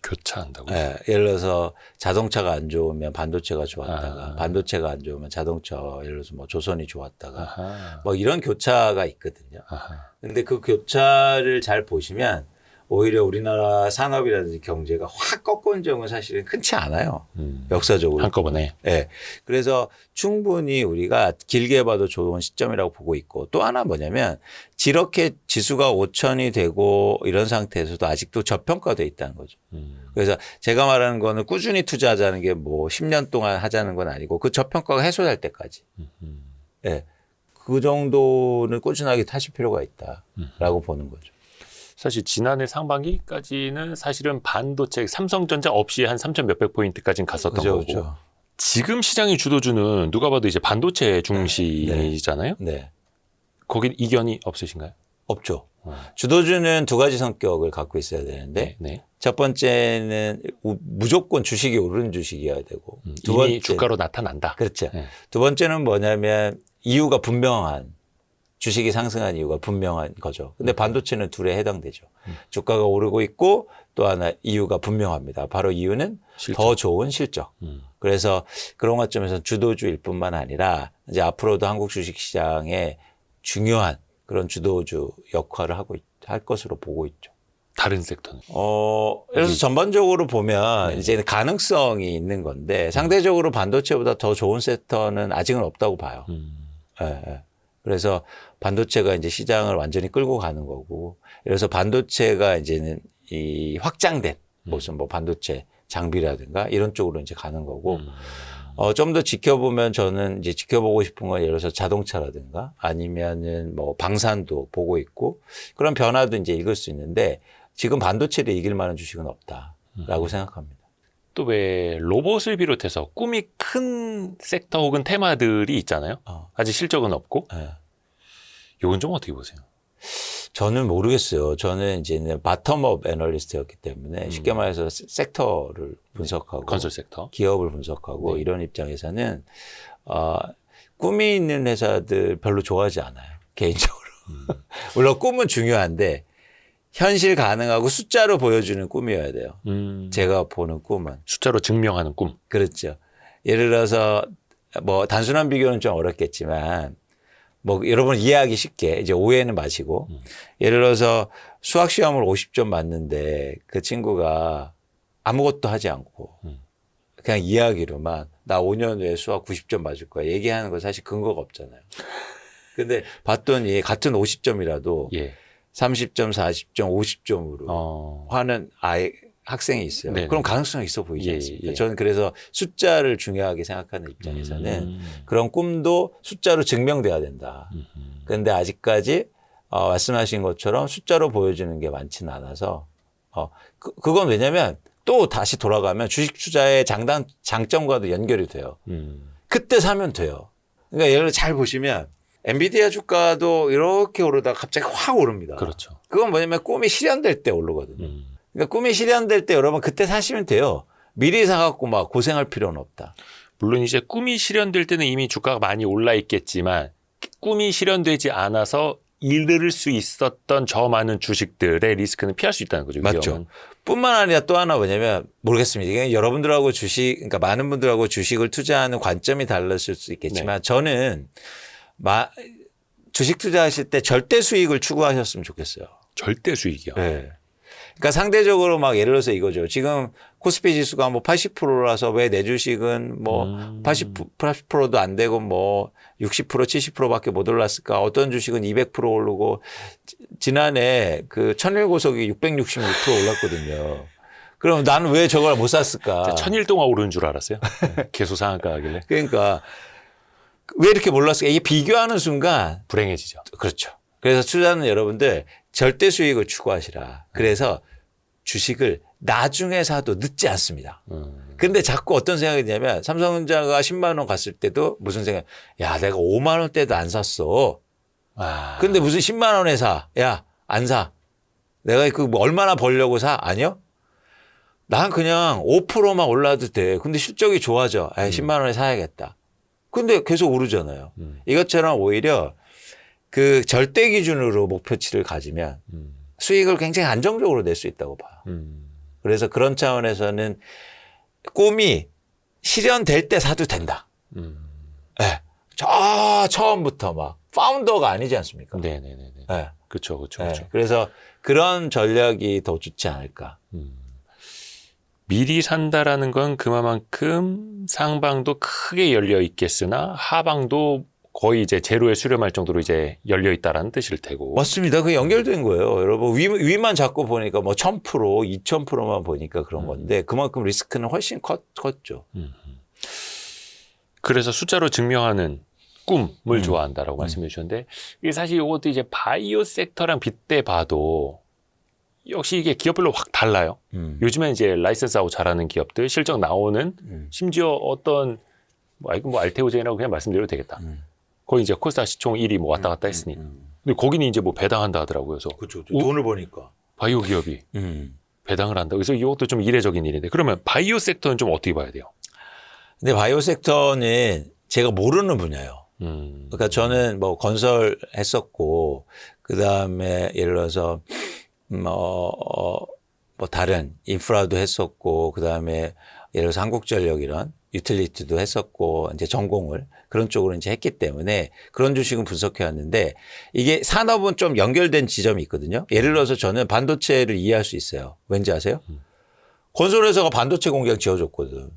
교차한다고요? 네, 예를 들어서 자동차가 안 좋으면 반도체가 좋았다가 반도체가 안 좋으면 자동차 예를 들어서 뭐 조선이 좋았다가 뭐 이런 교차가 있거든요. 근데 그 교차를 잘 보시면 오히려 우리나라 산업이라든지 경제가 확 꺾은 적은 사실은 흔치 않아요. 역사적으로. 한꺼번에. 네. 그래서 충분히 우리가 길게 봐도 좋은 시점이라고 보고 있고 또 하나 뭐냐면 이렇게 지수가 5천이 되고 이런 상태에서도 아직도 저평가돼 있다는 거죠. 그래서 제가 말하는 거는 꾸준히 투자하자는 게 뭐 10년 동안 하자는 건 아니고 그 저평가가 해소될 때까지. 네. 그 정도는 꾸준하게 타실 필요가 있다라고 보는 거죠. 사실 지난해 상반기까지는 사실은 반도체 삼성전자 없이 한 3천 몇백 포인트까지는 갔었던 그죠, 거고 그죠. 지금 시장의 주도주는 누가 봐도 이제 반도체 중심이잖아요. 네. 거긴 이견이 없으신가요? 없죠. 주도주는 두 가지 성격을 갖고 있어야 되는데 네. 첫 번째는 무조건 주식이 오르는 주식이어야 되고 두 이미 번째 주가로 나타난다. 그렇죠. 네. 두 번째는 뭐냐면 이유가 분명한 주식이 상승한 이유가 분명한 거죠. 근데 반도체는 둘에 해당되죠. 주가가 오르고 있고 또 하나 이유가 분명합니다. 바로 이유는 실적. 더 좋은 실적. 그래서 그런 관점에서 주도주일 뿐만 아니라 이제 앞으로도 한국 주식시장에 중요한 그런 주도주 역할을 할 것으로 보고 있죠. 다른 섹터는? 그래서 전반적으로 보면 이제 가능성이 있는 건데 상대적으로 반도체보다 더 좋은 섹터는 아직은 없다고 봐요. 예. 그래서 반도체가 이제 시장을 완전히 끌고 가는 거고, 그래서 반도체가 이제는 이 확장된 무슨 뭐 반도체 장비라든가 이런 쪽으로 이제 가는 거고, 좀 더 지켜보면 저는 이제 지켜보고 싶은 건 예를 들어서 자동차라든가 아니면은 뭐 방산도 보고 있고 그런 변화도 이제 읽을 수 있는데 지금 반도체를 이길 만한 주식은 없다라고 생각합니다. 또 왜 로봇을 비롯해서 꿈이 큰 섹터 혹은 테마들이 있잖아요. 아직 실적은 없고. 네. 이건 좀 어떻게 보세요? 저는 모르겠어요. 저는 이제 바텀업 애널리스트였기 때문에 쉽게 말해서 섹터를 분석하고 건설 섹터. 기업을 분석하고 이런 입장에서는 꿈이 있는 회사들 별로 좋아하지 않아요. 개인적으로. 물론 꿈은 중요한데 현실 가능하고 숫자로 보여주는 꿈이어야 돼요. 제가 보는 꿈은. 숫자로 증명하는 꿈. 그렇죠. 예를 들어서 뭐 단순한 비교는 좀 어렵겠지만 뭐 여러분 이해하기 쉽게 이제 오해는 마시고 예를 들어서 수학 시험을 50점 맞는데 그 친구가 아무것도 하지 않고 그냥 이야기로만 나 5년 후에 수학 90점 맞을 거야 얘기하는 거 사실 근거가 없잖아요. 근데 봤더니 같은 50점이라도 예. 30점, 40점, 50점으로 하는 학생이 있어요. 네네. 그럼 가능성이 있어 보이지 예, 않습니까? 예. 저는 그래서 숫자를 중요하게 생각하는 입장에서는 그런 꿈도 숫자로 증명돼야 된다. 그런데 아직까지 말씀하신 것처럼 숫자로 보여주는 게 많지는 않아서 그건 왜냐면 또 다시 돌아가면 주식 투자의 장점과도 연결이 돼요. 그때 사면 돼요. 그러니까 예를 들어 잘 보시면 엔비디아 주가도 이렇게 오르다가 갑자기 확 오릅니다. 그렇죠. 그건 뭐냐면 꿈이 실현될 때 오르거든요. 그러니까 꿈이 실현될 때 여러분 그때 사시면 돼요. 미리 사갖고 막 고생할 필요는 없다. 물론 이제 꿈이 실현될 때는 이미 주가가 많이 올라 있겠지만 꿈이 실현되지 않아서 이를 수 있었던 저 많은 주식들의 리스크는 피할 수 있다는 거죠. 맞죠. 위험은. 뿐만 아니라 또 하나 뭐냐면 모르겠습니다. 이게 여러분들하고 그러니까 많은 분들하고 주식을 투자하는 관점이 달랐을 수 있겠지만 저는 주식 투자하실 때 절대 수익을 추구하셨으면 좋겠어요. 절대 수익이요. 네. 그러니까 상대적으로 막 예를 들어서 이거죠. 지금 코스피 지수가 뭐 80%라서 왜 내 주식은 뭐 80%도 안 되고 뭐 60% 70%밖에 못 올랐을까? 어떤 주식은 200% 오르고 지난해 그 천일고속이 666% 올랐거든요. 그럼 나는 왜 저걸 못 샀을까? 천일 동안 오르는 줄 알았어요. 계속 상한가 하길래. 그러니까 왜 이렇게 몰랐을까? 이게 비교하는 순간 불행해지죠. 그렇죠. 그래서 투자는 여러분들 절대 수익을 추구하시라. 그래서 주식을 나중에 사도 늦지 않습니다. 근데 자꾸 어떤 생각이 드냐면 삼성전자가 10만 원 갔을 때도 무슨 생각? 야, 내가 5만 원 때도 안 샀어. 근데 무슨 10만 원에 사? 야, 안 사. 내가 그 뭐 얼마나 벌려고 사? 아니요? 난 그냥 5%만 올라도 돼. 근데 실적이 좋아져. 10만 원에 사야겠다. 근데 계속 오르잖아요. 이것처럼 오히려 그 절대 기준으로 목표치를 가지면 수익을 굉장히 안정적으로 낼 수 있다고 봐요. 그래서 그런 차원에서는 꿈이 실현될 때 사도 된다. 네. 처음부터 막 파운더가 아니지 않습니까? 네네네. 네. 그렇죠, 그렇죠, 네. 그렇죠. 그래서 그런 전략이 더 좋지 않을까. 미리 산다라는 건 그만큼 상방도 크게 열려 있겠으나 하방도 거의 이제 제로에 수렴할 정도로 이제 열려 있다라는 뜻일 테고. 맞습니다. 그게 연결된 거예요. 여러분 위만 잡고 보니까 뭐 1000%, 2000%만 보니까 그런 건데 그만큼 리스크는 훨씬 컸죠. 그래서 숫자로 증명하는 꿈을 좋아한다라고 말씀해 주셨는데 이게 사실 이것도 이제 바이오 섹터랑 빗대 봐도 역시 이게 기업별로 확 달라요. 요즘에 이제 라이센스하고 잘하는 기업들 실적 나오는 심지어 어떤 뭐 알테오젠이라고 그냥 말씀드려도 되겠다. 거의 이제 코스닥 시총 1위 뭐 왔다 갔다 했으니. 근데 거기는 이제 뭐 배당한다 하더라고요. 그래서 그렇죠. 돈을 버니까. 바이오 기업이 배당을 한다. 그래서 이것도 좀 이례적인 일인데 그러면 바이오 섹터는 좀 어떻게 봐야 돼요? 근데 바이오 섹터는 제가 모르는 분야예요. 그러니까 저는 뭐 건설 했었고 그다음에 예를 들어서 뭐 다른 인프라도 했었고 그다음에 예를 들어서 한국전력 이런 유틸리티도 했었고 이제 전공을 그런 쪽으로 이제 했기 때문에 그런 주식은 분석해 왔는데 이게 산업은 좀 연결된 지점이 있거든요. 예를 들어서 저는 반도체를 이해할 수 있어요. 왠지 아세요? 건설회사가 반도체 공장 지어줬거든.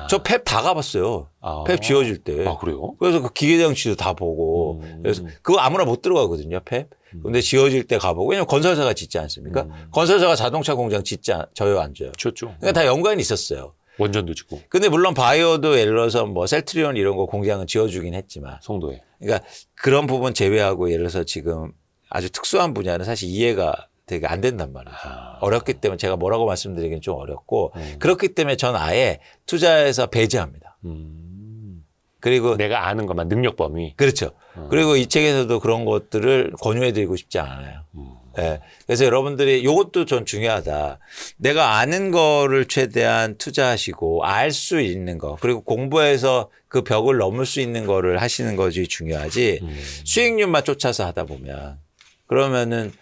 저 팹 다 가봤어요. 팹 지어줄 때. 아, 그래요? 그래서 그 기계장치도 다 보고. 그래서 그거 아무나 못 들어가거든요, 팹. 근데 지어질 때 가보고. 왜냐면 건설사가 짓지 않습니까? 건설사가 자동차 공장 져요, 안 져요? 졌죠. 그러니까 다 연관이 있었어요. 원전도 짓고. 근데 물론 바이오도 예를 들어서 뭐 셀트리온 이런 거 공장은 지어주긴 했지만. 송도에. 그러니까 그런 부분 제외하고 예를 들어서 지금 아주 특수한 분야는 사실 이해가 되게 안 된단 말이에요. 어렵기 때문에 제가 뭐라고 말씀드리기는 좀 어렵고 그렇기 때문에 전 아예 투자에서 배제합니다. 그리고 내가 아는 것만 능력 범위. 그렇죠. 그리고 이 책에서도 그런 것들을 권유해드리고 싶지 않아요. 네. 그래서 여러분들이 이것도 전 중요하다. 내가 아는 거를 최대한 투자하시고 알 수 있는 거 그리고 공부해서 그 벽을 넘을 수 있는 거를 하시는 것이 중요하지 수익률만 쫓아서 하다 보면 그러면은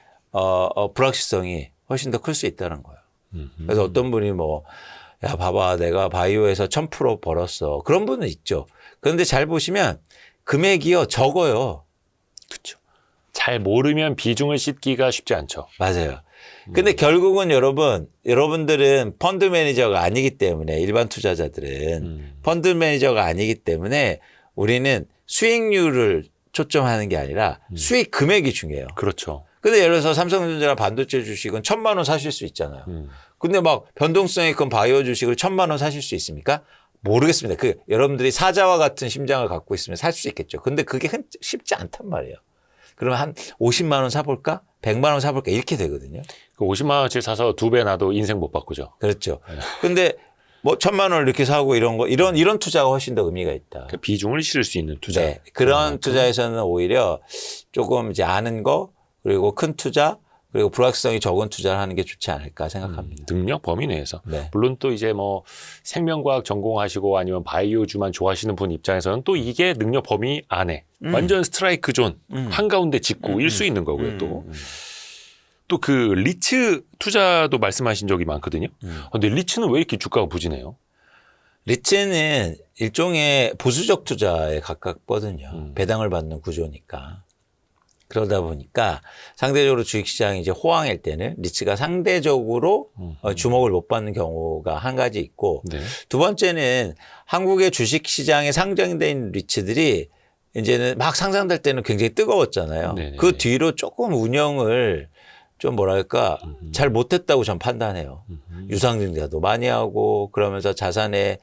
불확실성이 훨씬 더 클 수 있다는 거예요. 그래서 어떤 분이 뭐, 야, 봐봐. 내가 바이오에서 1000% 벌었어. 그런 분은 있죠. 그런데 잘 보시면 금액이요, 적어요. 그렇죠. 잘 모르면 비중을 씻기가 쉽지 않죠. 맞아요. 근데 결국은 여러분들은 펀드 매니저가 아니기 때문에 일반 투자자들은 펀드 매니저가 아니기 때문에 우리는 수익률을 초점하는 게 아니라 수익 금액이 중요해요. 그렇죠. 근데 예를 들어서 삼성전자나 반도체 주식은 1000만 원 사실 수 있잖아요. 근데 막 변동성이 큰 바이오 주식을 1000만 원 사실 수 있습니까? 모르겠습니다. 여러분들이 사자와 같은 심장을 갖고 있으면 살 수 있겠죠. 근데 그게 쉽지 않단 말이에요. 그러면 한 50만 원 사볼까? 100만 원 사볼까? 이렇게 되거든요. 그 50만 원치 사서 2배 나도 인생 못 바꾸죠. 그렇죠. 근데 뭐 1000만 원 이렇게 사고 이런 투자가 훨씬 더 의미가 있다. 그 비중을 실을 수 있는 투자. 네. 그런 투자에서는 오히려 조금 이제 아는 거 그리고 큰 투자 그리고 불확실성이 적은 투자를 하는 게 좋지 않을까 생각합니다. 능력 범위 내에서. 네. 물론 또 이제 뭐 생명과학 전공하시고 아니면 바이오주만 좋아하시는 분 입장에서는 또 이게 능력 범위 안에 완전 스트라이크 존 한가운데 짚고 일 수 있는 거고요. 또 그 리츠 투자도 말씀하신 적이 많거든요. 근데 리츠는 왜 이렇게 주가가 부진해요? 리츠는 일종의 보수적 투자에 가깝거든요. 배당을 받는 구조니까. 그러다 보니까 상대적으로 주식시장이 이제 호황일 때는 리츠가 상대적으로 주목을 못 받는 경우가 한 가지 있고 네. 두 번째는 한국의 주식시장에 상장된 리츠들이 이제는 막 상장될 때는 굉장히 뜨거웠잖아요. 네네네. 그 뒤로 조금 운영을 좀 뭐랄까 잘 못했다고 전 판단해요. 유상증자도 많이 하고 그러면서 자산의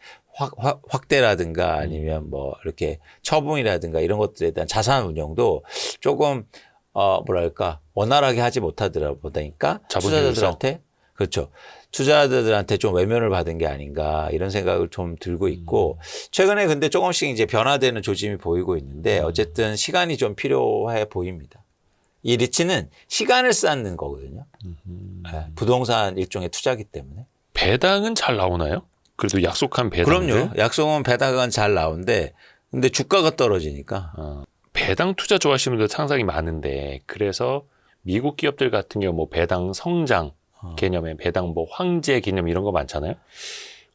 확대라든가 아니면 뭐 이렇게 처분이라든가 이런 것들에 대한 자산 운영도 조금 뭐랄까 원활하게 하지 못하더라 보니까 투자자들한테 그렇죠. 투자자들한테 좀 외면을 받은 게 아닌가 이런 생각을 좀 들고 있고 최근에 근데 조금씩 이제 변화되는 조짐이 보이고 있는데 어쨌든 시간이 좀 필요해 보입니다. 이 리츠는 시간을 쌓는 거거든요. 네, 부동산 일종의 투자기 때문에. 배당은 잘 나오나요? 그래도 약속한 배당. 그럼요. 약속은 배당은 잘 나오는데 근데 주가가 떨어지니까. 배당 투자 좋아하시는 분들 상당히 많은데 그래서 미국 기업들 같은 경우 뭐 배당 성장 개념에 배당 뭐 황제 개념 이런 거 많잖아요.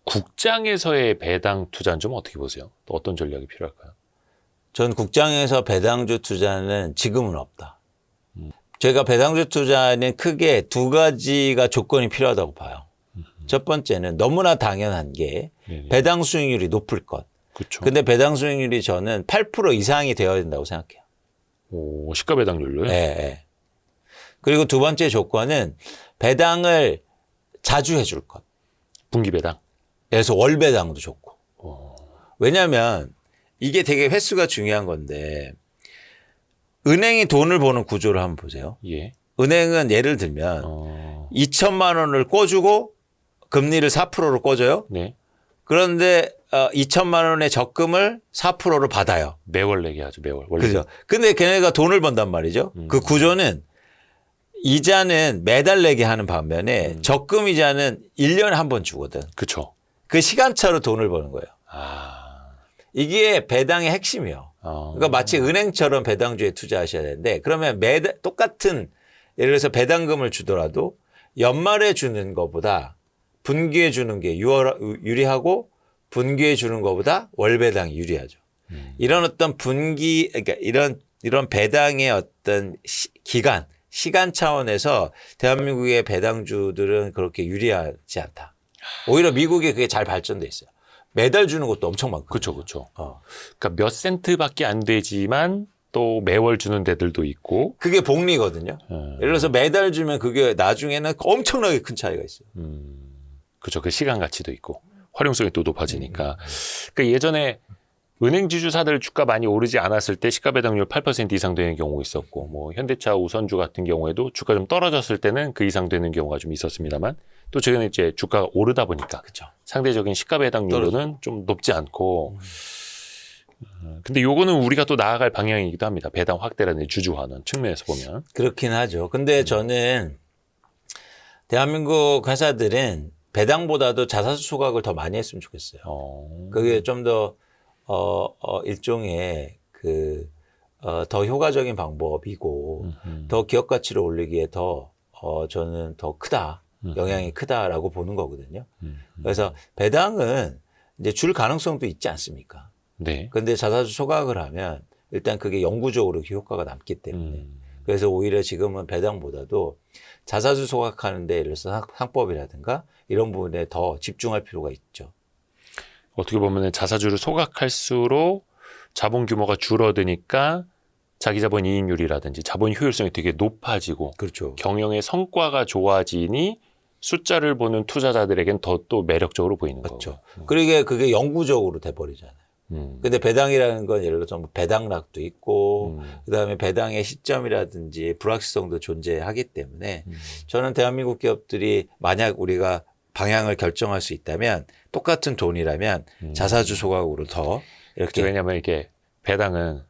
국장에서의 배당 투자는 좀 어떻게 보세요? 또 어떤 전략이 필요할까요? 전 국장에서 배당주 투자는 지금은 없다. 제가 배당주 투자는 크게 두 가지가 조건이 필요하다고 봐요. 첫 번째는 너무나 당연한 게 네네. 배당 수익률이 높을 것. 그렇죠. 근데 배당 수익률이 저는 8% 이상이 되어야 된다고 생각해요. 오, 시가 배당률로요? 네, 네. 그리고 두 번째 조건은 배당을 자주 해줄 것. 분기 배당. 그래서 월 배당도 좋고. 어. 왜냐하면 이게 되게 횟수가 중요한 건데 은행이 돈을 버는 구조를 한번 보세요. 예. 은행은 예를 들면 2천만 원을 꿔주고 금리를 4%로 꿔줘요. 네. 그런데 2천만 원의 적금을 4%로 받아요. 매월 내게 하죠. 매월. 원래. 그죠? 근데 걔네가 돈을 번단 말이죠. 그 구조는 이자는 매달 내게 하는 반면에 적금 이자는 1년에 한 번 주거든. 그렇죠. 그 시간차로 돈을 버는 거예요. 아. 이게 배당의 핵심이에요. 그러니까 마치 은행처럼 배당주에 투자하셔야 되는데 그러면 매달 똑같은 예를 들어서 배당금을 주더라도 연말에 주는 것보다 분기에 주는 게 유리하고 분기에 주는 것보다 월 배당이 유리하죠. 이런 어떤 분기 그러니까 이런 배당의 어떤 기간 시간 차원에서 대한민국의 배당주들은 그렇게 유리하지 않다. 오히려 미국에 그게 잘 발전돼 있어요. 매달 주는 것도 엄청 많고. 그렇죠. 그렇죠. 그러니까 몇 센트밖에 안 되지만 또 매월 주는 데들도 있고. 그게 복리거든요. 예를 들어서 매달 주면 그게 나중에는 엄청나게 큰 차이가 있어요. 그렇죠. 그 시간 가치도 있고 활용성이 또 높아지니까. 그러니까 예전에 은행 지주사들 주가 많이 오르지 않았을 때 시가 배당률 8% 이상 되는 경우가 있었고, 뭐 현대차 우선주 같은 경우에도 주가 좀 떨어졌을 때는 그 이상 되는 경우가 좀 있었습니다만, 또 최근에 이제 주가가 오르다 보니까 그렇죠. 상대적인 시가 배당률은 좀 높지 않고, 근데 요거는 우리가 또 나아갈 방향이기도 합니다. 배당 확대라는 주주 환원 측면에서 보면. 그렇긴 하죠. 근데 저는 대한민국 회사들은 배당보다도 자사주 소각을 더 많이 했으면 좋겠어요. 그게 좀 더 일종의 더 효과적인 방법이고 더 기업 가치를 올리기에 저는 더 크다. 영향이 크다라고 보는 거거든요. 그래서 배당은 이제 줄 가능성도 있지 않습니까? 네. 근데 자사주 소각을 하면 일단 그게 영구적으로 효과가 남기 때문에 그래서 오히려 지금은 배당보다도 자사주 소각하는데 예를 들어서 상법이라든가 이런 부분에 더 집중할 필요가 있죠. 어떻게 보면 자사주를 소각할수록 자본 규모가 줄어드니까 자기 자본 이익률이라든지 자본 효율성이 되게 높아지고 그렇죠. 경영의 성과가 좋아지니 숫자를 보는 투자자들에겐 더 또 매력적으로 보이는 그렇죠. 거고. 그러게 그게 영구적으로 돼버리잖아요. 근데 배당이라는 건 예를 들어서 뭐 배당락도 있고 그다음에 배당의 시점이라든지 불확실성도 존재하기 때문에 저는 대한민국 기업들이 만약 우리가 방향을 결정할 수 있다면 똑같은 돈이라면 자사주 소각으로 더 이렇게 왜냐하면 이게 배당은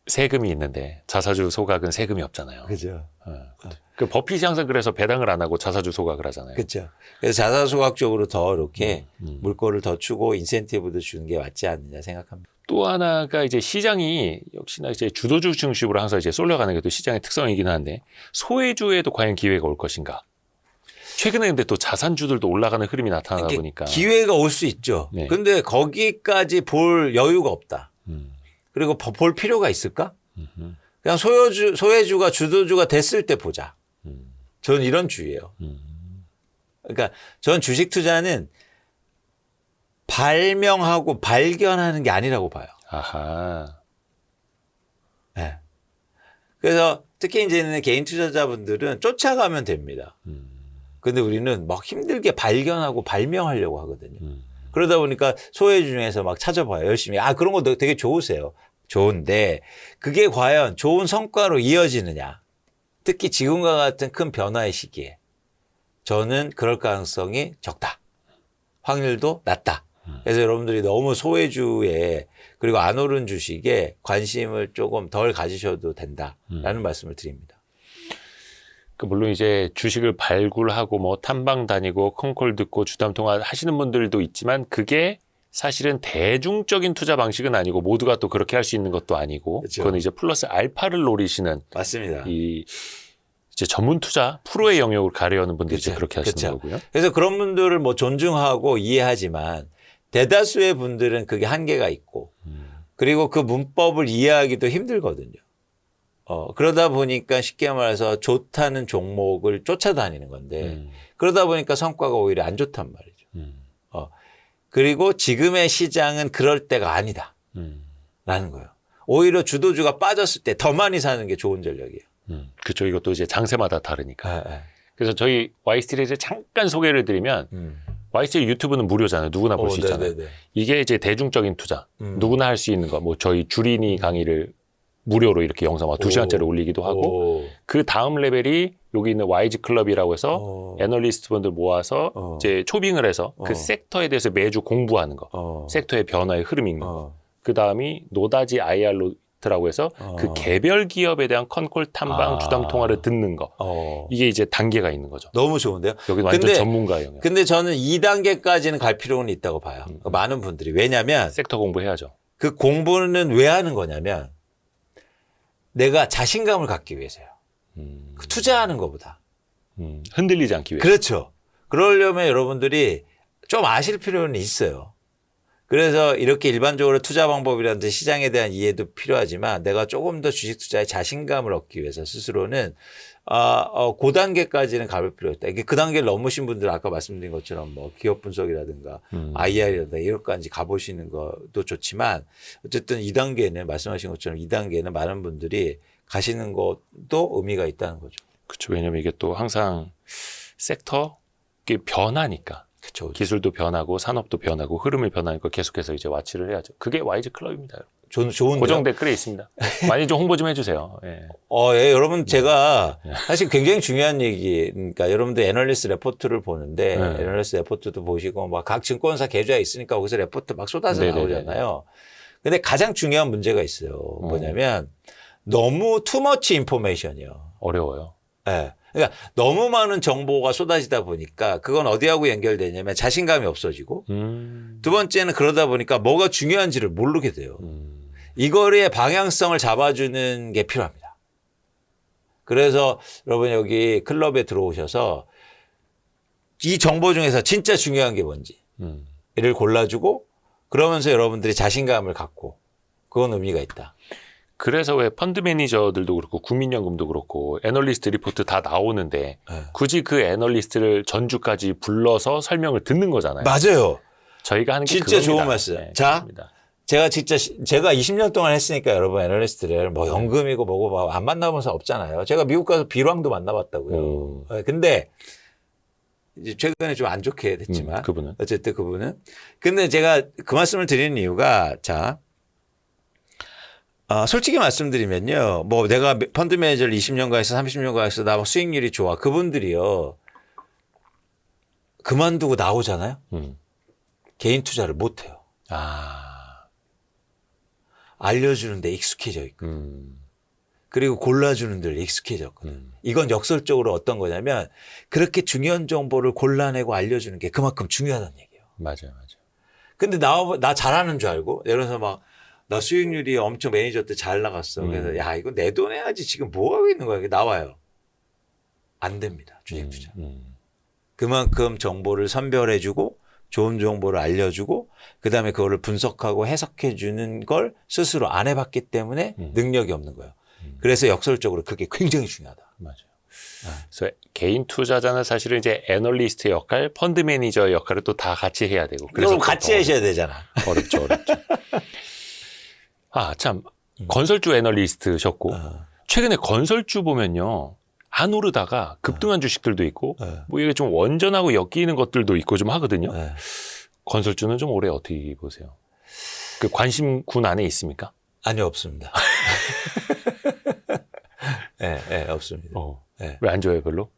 세금이 있는데 자사주 소각은 세금이 없잖아요. 그죠. 그 버핏이 항상 그래서 배당을 안 하고 자사주 소각을 하잖아요. 그렇죠. 그래서 자사주 소각 쪽으로 더 이렇게 물꼬를 더 주고 인센티브도 주는 게 맞지 않느냐 생각합니다. 또 하나가 이제 시장이 역시나 이제 주도주 중심으로 항상 이제 쏠려가는 게 또 시장의 특성이긴 한데 소외주에도 과연 기회가 올 것인가? 최근에 근데 또 자산주들도 올라가는 흐름이 나타나다 보니까 기회가 올 수 있죠. 네. 근데 거기까지 볼 여유가 없다. 그리고 볼 필요가 있을까? 그냥 소외주가 주도주가 됐을 때 보자. 저는 이런 주의예요. 그러니까 전 주식 투자는 발명하고 발견하는 게 아니라고 봐요. 아하. 네. 그래서 특히 이제는 개인 투자자분들은 쫓아가면 됩니다. 근데 우리는 막 힘들게 발견하고 발명하려고 하거든요. 그러다 보니까 소외주 중에서 막 찾아봐요. 열심히. 그런 거 되게 좋으세요. 좋은데 그게 과연 좋은 성과로 이어지느냐. 특히 지금과 같은 큰 변화의 시기에 저는 그럴 가능성이 적다. 확률도 낮다. 그래서 여러분들이 너무 소외주에 그리고 안 오른 주식에 관심을 조금 덜 가지셔도 된다라는 말씀을 드립니다. 물론 이제 주식을 발굴하고 뭐 탐방 다니고 콩콜 듣고 주담 통화 하시는 분들도 있지만 그게 사실은 대중적인 투자 방식은 아니고 모두가 또 그렇게 할 수 있는 것도 아니고 그렇죠. 그건 이제 플러스 알파를 노리시는 맞습니다. 이 이제 전문 투자 프로의 영역을 가려는 분들이 이제 그렇죠. 그렇게 하시는 그렇죠. 거고요. 그래서 그런 분들을 뭐 존중하고 이해하지만 대다수의 분들은 그게 한계가 있고 그리고 그 문법을 이해하기도 힘들거든요. 그러다 보니까 쉽게 말해서 좋다는 종목을 쫓아다니는 건데 그러다 보니까 성과가 오히려 안 좋단 말이죠. 그리고 지금의 시장은 그럴 때가 아니다. 라는 거예요. 오히려 주도주가 빠졌을 때 더 많이 사는 게 좋은 전략이에요. 그렇죠. 이것도 이제 장세마다 다르니까. 네. 그래서 저희 Y스트릿을 잠깐 소개를 드리면 Y스트릿 유튜브는 무료잖아요. 누구나 볼 수 있잖아요. 네네네. 이게 이제 대중적인 투자. 누구나 할 수 있는 거. 뭐 저희 주린이 강의를 무료로 이렇게 영상 막 2시간짜리 올리기도 하고 그 다음 레벨이 여기 있는 YG 클럽이라고 해서 애널리스트 분들 모아서 이제 초빙을 해서 그 섹터에 대해서 매주 공부하는 거. 섹터의 변화의 흐름 읽는 거. 그 다음이 노다지 IR로트라고 해서 그 개별 기업에 대한 컨콜 탐방 주담 통화를 듣는 거. 이게 이제 단계가 있는 거죠. 너무 좋은데요? 여기 완전 전문가예요. 근데 저는 2단계까지는 갈 필요는 있다고 봐요. 많은 분들이. 왜냐면 섹터 공부해야죠. 그 공부는 왜 하는 거냐면 내가 자신감을 갖기 위해서요. 그 투자하는 것보다. 흔들리지 않기 위해서. 그렇죠. 그러려면 여러분들이 좀 아실 필요는 있어요. 그래서 이렇게 일반적으로 투자 방법이라든지 시장에 대한 이해도 필요하지만 내가 조금 더 주식 투자에 자신감을 얻기 위해서 스스로는 그 단계까지는 가볼 필요가 있다. 이게 그 단계를 넘으신 분들 아까 말씀드린 것처럼 뭐 기업 분석이라든가 IR이라든가 이런까지 가보시는 것도 좋지만 어쨌든 2단계는 말씀하신 것처럼 2단계는 많은 분들이 가시는 것도 의미가 있다는 거죠. 그렇죠. 왜냐면 이게 또 항상 섹터 이게 변하니까. 그렇죠. 기술도 변하고 산업도 변하고 흐름이 변하니까 계속해서 이제 와치를 해야죠. 그게 YG 클럽입니다. 좋은데요? 고정 댓글에 있습니다. 많이 좀 홍보 좀 해주세요. 예. 예, 여러분 제가 사실 굉장히 중요한 얘기, 그러니까 여러분들 애널리스트 레포트를 보는데 애널리스트 레포트도 보시고 막 각 증권사 계좌에 있으니까 거기서 레포트 막 쏟아져 나오잖아요. 근데 가장 중요한 문제가 있어요. 뭐냐면 너무 투머치 인포메이션이요. 어려워요. 예. 그러니까 너무 많은 정보가 쏟아지다 보니까 그건 어디하고 연결되냐면 자신감이 없어지고 두 번째는 그러다 보니까 뭐가 중요한지를 모르게 돼요. 이거의 방향성을 잡아주는 게 필요합니다. 그래서 여러분 여기 클럽에 들어오셔서 이 정보 중에서 진짜 중요한 게 뭔지를 골라주고 그러면서 여러분들이 자신감을 갖고 그건 의미가 있다. 그래서 왜 펀드 매니저들도 그렇고 국민연금도 그렇고 애널리스트 리포트 다 나오는데 굳이 그 애널리스트를 전주까지 불러서 설명을 듣는 거잖아요. 맞아요. 저희가 하는 게 진짜 그겁니다. 좋은 말씀. 네, 자, 그렇습니다. 제가 20년 동안 했으니까 여러분 애널리스트를 뭐 연금이고 뭐고 막 안 만나본 사람 없잖아요. 제가 미국 가서 비왕도 만나봤다고요. 근데 이제 최근에 좀 안 좋게 됐지만 그분은 어쨌든 그분은. 근데 제가 그 말씀을 드리는 이유가 자. 솔직히 말씀드리면요. 뭐 내가 펀드 매니저를 20년간 해서 30년간 해서 나 수익률이 좋아. 그분들이요. 그만두고 나오잖아요. 개인 투자를 못 해요. 알려주는 데 익숙해져 있고. 그리고 골라주는 데 익숙해졌거든. 이건 역설적으로 어떤 거냐면 그렇게 중요한 정보를 골라내고 알려주는 게 그만큼 중요하다는 얘기예요. 맞아요. 근데 나 잘하는 줄 알고 예를 들어서 막 나 수익률이 엄청 매니저 때 잘 나갔어. 그래서 야 이거 내 돈 해야지 지금 뭐 하고 있는 거야. 이게 나와요. 안 됩니다. 주식 투자. 그만큼 정보를 선별해주고 좋은 정보를 알려주고 그다음에 그거를 분석하고 해석해주는 걸 스스로 안 해봤기 때문에 능력이 없는 거예요. 그래서 역설적으로 그게 굉장히 중요하다. 맞아요. 그래서 개인 투자자는 사실은 이제 애널리스트 역할, 펀드 매니저 역할을 또 다 같이 해야 되고. 그래서 같이 하셔야 되잖아. 어렵죠. 참 건설주 애널리스트셨고 최근에 건설주 보면요 안 오르다가 급등한 주식들도 있고 뭐 이게 좀 원전하고 엮이는 것들도 있고 좀 하거든요. 건설주는 좀 올해 어떻게 보세요? 그 관심군 안에 있습니까? 아니요, 없습니다. 없습니다. 왜 안 좋아요, 별로?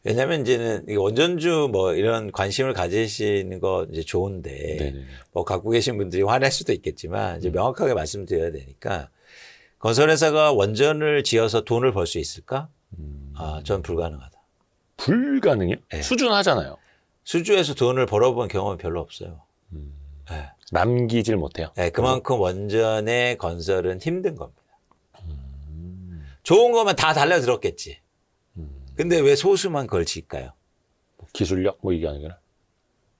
왜냐면 이제는 원전주 뭐 이런 관심을 가지시는 거 이제 좋은데 뭐 갖고 계신 분들이 화낼 수도 있겠지만 이제 명확하게 말씀드려야 되니까 건설회사가 원전을 지어서 돈을 벌 수 있을까? 전 불가능하다. 불가능해요? 수준하잖아요. 수주에서 돈을 벌어본 경험이 별로 없어요. 남기질 못해요. 그만큼 원전의 건설은 힘든 겁니다. 좋은 거면 다 달려들었겠지. 근데 왜 소수만 그걸 질까요? 기술력 뭐 이게 아니라?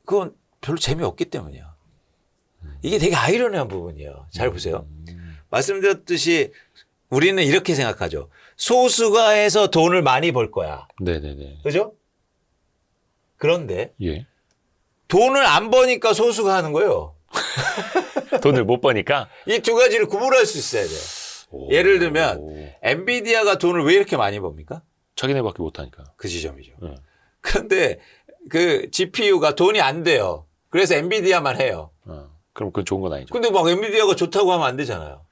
그건 별로 재미없기 때문이야. 이게 되게 아이러니한 부분이에요. 잘 보세요. 말씀드렸듯이 우리는 이렇게 생각하죠. 소수가 해서 돈을 많이 벌 거야. 네네네. 그죠? 그런데 예. 돈을 안 버니까 소수가 하는 거예요. 돈을 못 버니까. 이 두 가지를 구분할 수 있어야 돼요. 오. 예를 들면 엔비디아가 돈을 왜 이렇게 많이 법니까? 자기네밖에 못 하니까. 그 지점이죠. 예. 그런데 그 GPU가 돈이 안 돼요. 그래서 엔비디아만 해요. 그럼 그건 좋은 건 아니죠. 근데 막 엔비디아가 좋다고 하면 안 되잖아요.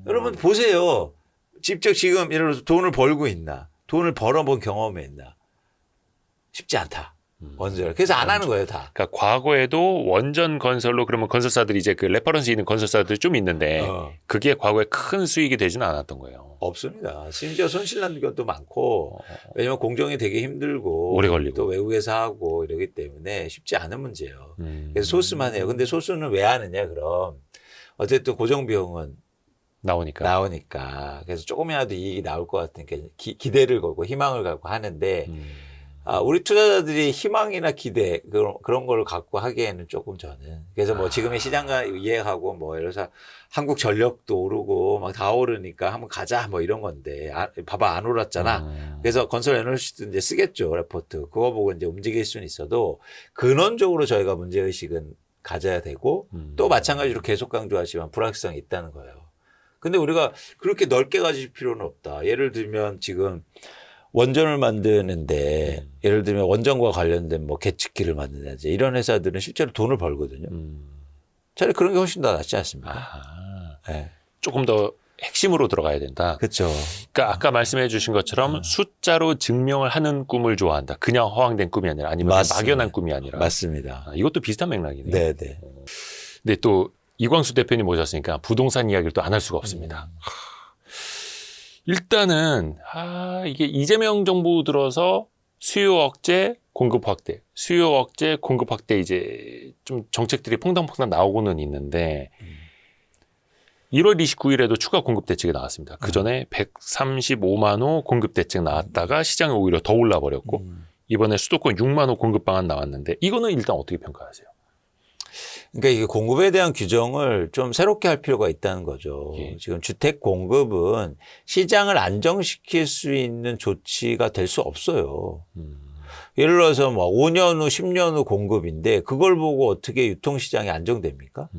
여러분 보세요. 직접 지금 예를 들어서 돈을 벌고 있나? 돈을 벌어본 경험이 있나? 쉽지 않다. 원전. 그래서 안 하는 거예요, 다. 그러니까 과거에도 원전 건설로 그러면 건설사들이 이제 그 레퍼런스 있는 건설사들이 좀 있는데 그게 과거에 큰 수익이 되지는 않았던 거예요. 없습니다. 심지어 손실 나는 것도 많고 왜냐면 공정이 되게 힘들고 오래 걸리고 또 외국에서 하고 이러기 때문에 쉽지 않은 문제예요. 그래서 소스만 해요. 근데 소스는 왜 하느냐 그럼 어쨌든 고정 비용은 나오니까 그래서 조금이라도 이익이 나올 것 같으니까 기대를 걸고 희망을 갖고 하는데 우리 투자자들이 희망이나 기대 그런 걸 갖고 하기에는 조금 저는 그래서 뭐 지금의 시장과 이해하고 뭐 이래서 한국 전력도 오르고 막 다 오르니까 한번 가자 뭐 이런 건데 봐봐 안 오랐잖아. 그래서 건설 에너지도 이제 쓰겠죠 레포트 그거 보고 이제 움직일 수는 있어도 근원적으로 저희가 문제 의식은 가져야 되고 또 마찬가지로 계속 강조하지만 불확실성이 있다는 거예요. 근데 우리가 그렇게 넓게 가질 필요는 없다. 예를 들면 지금 원전을 만드는데 예를 들면 원전과 관련된 뭐 계측기를 만든다든지 이런 회사들은 실제로 돈을 벌거든요. 차라리 그런 게 훨씬 더 낫지 않습니까? 네. 조금 더 핵심으로 들어가야 된다. 그렇죠. 그러니까 아까 말씀해 주신 것처럼 숫자로 증명을 하는 꿈을 좋아한다. 그냥 허황된 꿈이 아니라 아니면 막연한 꿈이 아니라. 맞습니다. 이것도 비슷한 맥락이네요. 네네. 근데 또 이광수 대표님 모셨으니까 부동산 이야기를 또 안 할 수가 없습니다. 일단은 이게 이재명 정부 들어서 수요 억제, 공급 확대, 수요 억제, 공급 확대 이제 좀 정책들이 퐁당퐁당 나오고는 있는데 1월 29일에도 추가 공급 대책이 나왔습니다. 그 전에 135만 호 공급 대책 나왔다가 시장이 오히려 더 올라버렸고 이번에 수도권 6만 호 공급 방안 나왔는데 이거는 일단 어떻게 평가하세요? 그러니까 이게 공급에 대한 규정을 좀 새롭게 할 필요가 있다는 거죠. 예. 지금 주택 공급은 시장을 안정시킬 수 있는 조치가 될 수 없어요. 예를 들어서 뭐 5년 후, 10년 후 공급인데 그걸 보고 어떻게 유통시장이 안정됩니까?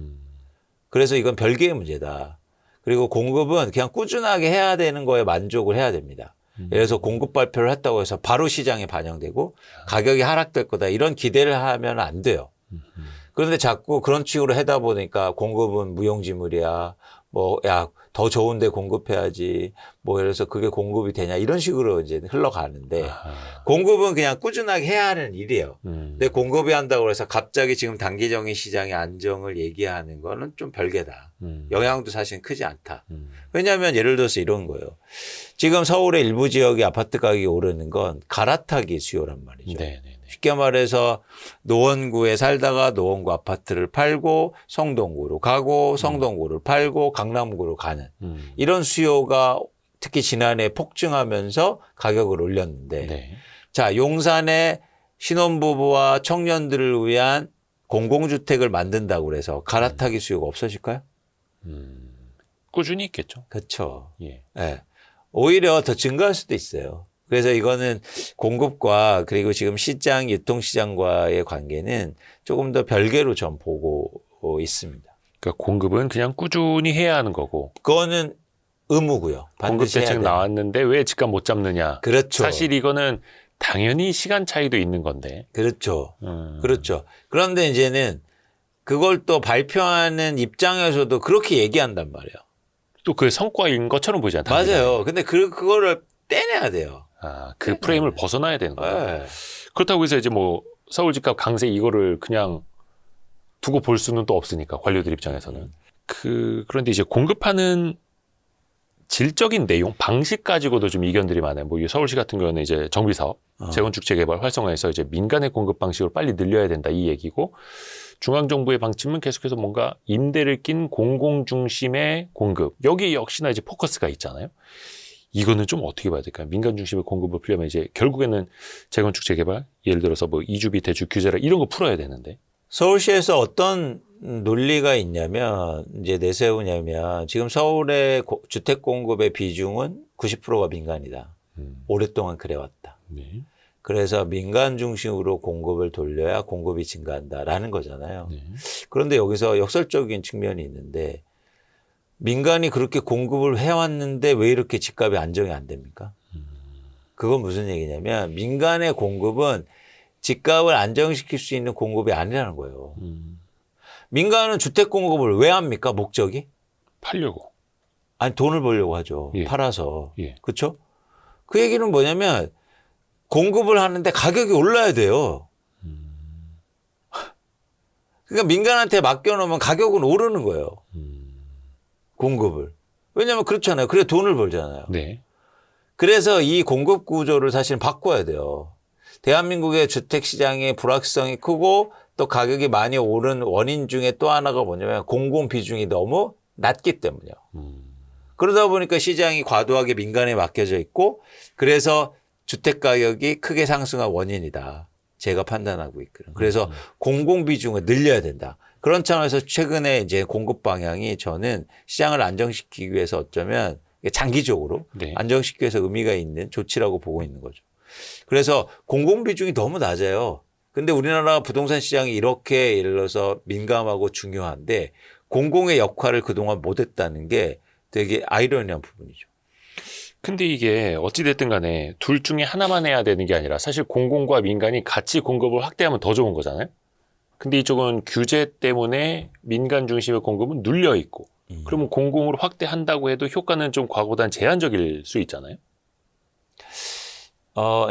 그래서 이건 별개의 문제다. 그리고 공급은 그냥 꾸준하게 해야 되는 거에 만족을 해야 됩니다. 예를 들어서 공급 발표를 했다고 해서 바로 시장에 반영되고 가격이 하락될 거다 이런 기대를 하면 안 돼요. 그런데 자꾸 그런 식으로 하다 보니까 공급은 무용지물이야. 뭐, 더 좋은데 공급해야지. 뭐, 예를 들어서 그게 공급이 되냐. 이런 식으로 이제 흘러가는데 공급은 그냥 꾸준하게 해야 하는 일이에요. 근데 공급이 한다고 해서 갑자기 지금 단기적인 시장의 안정을 얘기하는 거는 좀 별개다. 영향도 사실 크지 않다. 왜냐하면 예를 들어서 이런 거예요. 지금 서울의 일부 지역의 아파트 가격이 오르는 건 갈아타기 수요란 말이죠. 네네. 쉽게 말해서 노원구에 살다가 노원구 아파트를 팔고 성동구로 가고 성동구를 팔고 강남구로 가는 이런 수요가 특히 지난해 폭증하면서 가격을 올렸는데 네. 자 용산에 신혼부부와 청년들을 위한 공공주택을 만든다고 그래서 갈아타기 수요가 없어질까요? 꾸준히 있겠죠. 그렇죠. 예. 네. 오히려 더 증가할 수도 있어요. 그래서 이거는 공급과 그리고 지금 시장, 유통시장과의 관계는 조금 더 별개로 전 보고 있습니다. 그러니까 공급은 그냥 꾸준히 해야 하는 거고. 그거는 의무고요. 공급 대책 나왔는데 왜 집값 못 잡느냐. 그렇죠. 사실 이거는 당연히 시간 차이도 있는 건데. 그렇죠. 그렇죠. 그런데 이제는 그걸 또 발표하는 입장에서도 그렇게 얘기한단 말이에요. 또 그 성과인 것처럼 보지 않다. 맞아요. 근데 그거를 떼내야 돼요. 그 프레임을 벗어나야 되는 거예요. 네. 그렇다고 해서 이제 뭐 서울 집값 강세 이거를 그냥 두고 볼 수는 또 없으니까 관료들 입장에서는. 그런데 이제 공급하는 질적인 내용, 방식 가지고도 좀 이견들이 많아요. 뭐 서울시 같은 경우는 이제 정비 사업, 재건축 재개발 활성화해서 이제 민간의 공급 방식으로 빨리 늘려야 된다 이 얘기고, 중앙 정부의 방침은 계속해서 뭔가 임대를 낀 공공 중심의 공급. 여기 역시나 이제 포커스가 있잖아요. 이거는 좀 어떻게 봐야 될까요? 민간 중심의 공급을 풀려면 이제 결국에는 재건축 재개발, 예를 들어서 뭐 이주비 대출 규제라 이런 거 풀어야 되는데. 서울시에서 어떤 논리가 있냐면 이제 내세우냐면 지금 서울의 주택 공급의 비중은 90%가 민간이다. 오랫동안 그래왔다. 네. 그래서 민간 중심으로 공급을 돌려야 공급이 증가한다라는 거잖아요. 네. 그런데 여기서 역설적인 측면이 있는데 민간이 그렇게 공급을 해왔는데 왜 이렇게 집값이 안정이 안 됩니까? 그건 무슨 얘기냐면 민간의 공급은 집값을 안정시킬 수 있는 공급이 아니라는 거예요. 민간은 주택 공급을 왜 합니까? 목적이? 팔려고. 아니 돈을 벌려고 하죠. 예. 팔아서. 예. 그렇죠? 그 얘기는 뭐냐면 공급을 하는데 가격이 올라야 돼요. 그러니까 민간한테 맡겨놓으면 가격은 오르는 거예요. 공급을. 왜냐하면 그렇잖아요. 그래 돈을 벌잖아요. 네. 그래서 이 공급 구조를 사실은 바꿔야 돼요. 대한민국의 주택시장의 불확실성이 크고 또 가격이 많이 오른 원인 중에 또 하나가 뭐냐면 공공 비중이 너무 낮기 때문이에요. 그러다 보니까 시장이 과도하게 민간에 맡겨져 있고 그래서 주택 가격이 크게 상승한 원인이다. 제가 판단하고 있거든요. 그래서 공공 비중을 늘려야 된다. 그런 차원에서 최근에 이제 공급 방향이 저는 시장을 안정시키기 위해서 어쩌면 장기적으로 네. 안정시키기 위해서 의미가 있는 조치라고 보고 있는 거죠. 그래서 공공 비중이 너무 낮아요. 근데 우리나라 부동산 시장이 이렇게 예를 들어서 민감하고 중요한데 공공의 역할을 그동안 못했다는 게 되게 아이러니한 부분이죠. 근데 이게 어찌됐든 간에 둘 중에 하나만 해야 되는 게 아니라 사실 공공과 민간이 같이 공급을 확대하면 더 좋은 거잖아요. 근데 이쪽은 규제 때문에 민간 중심의 공급은 눌려 있고 그러면 공공으로 확대한다고 해도 효과는 좀 과거보다는 제한적일 수 있잖아요.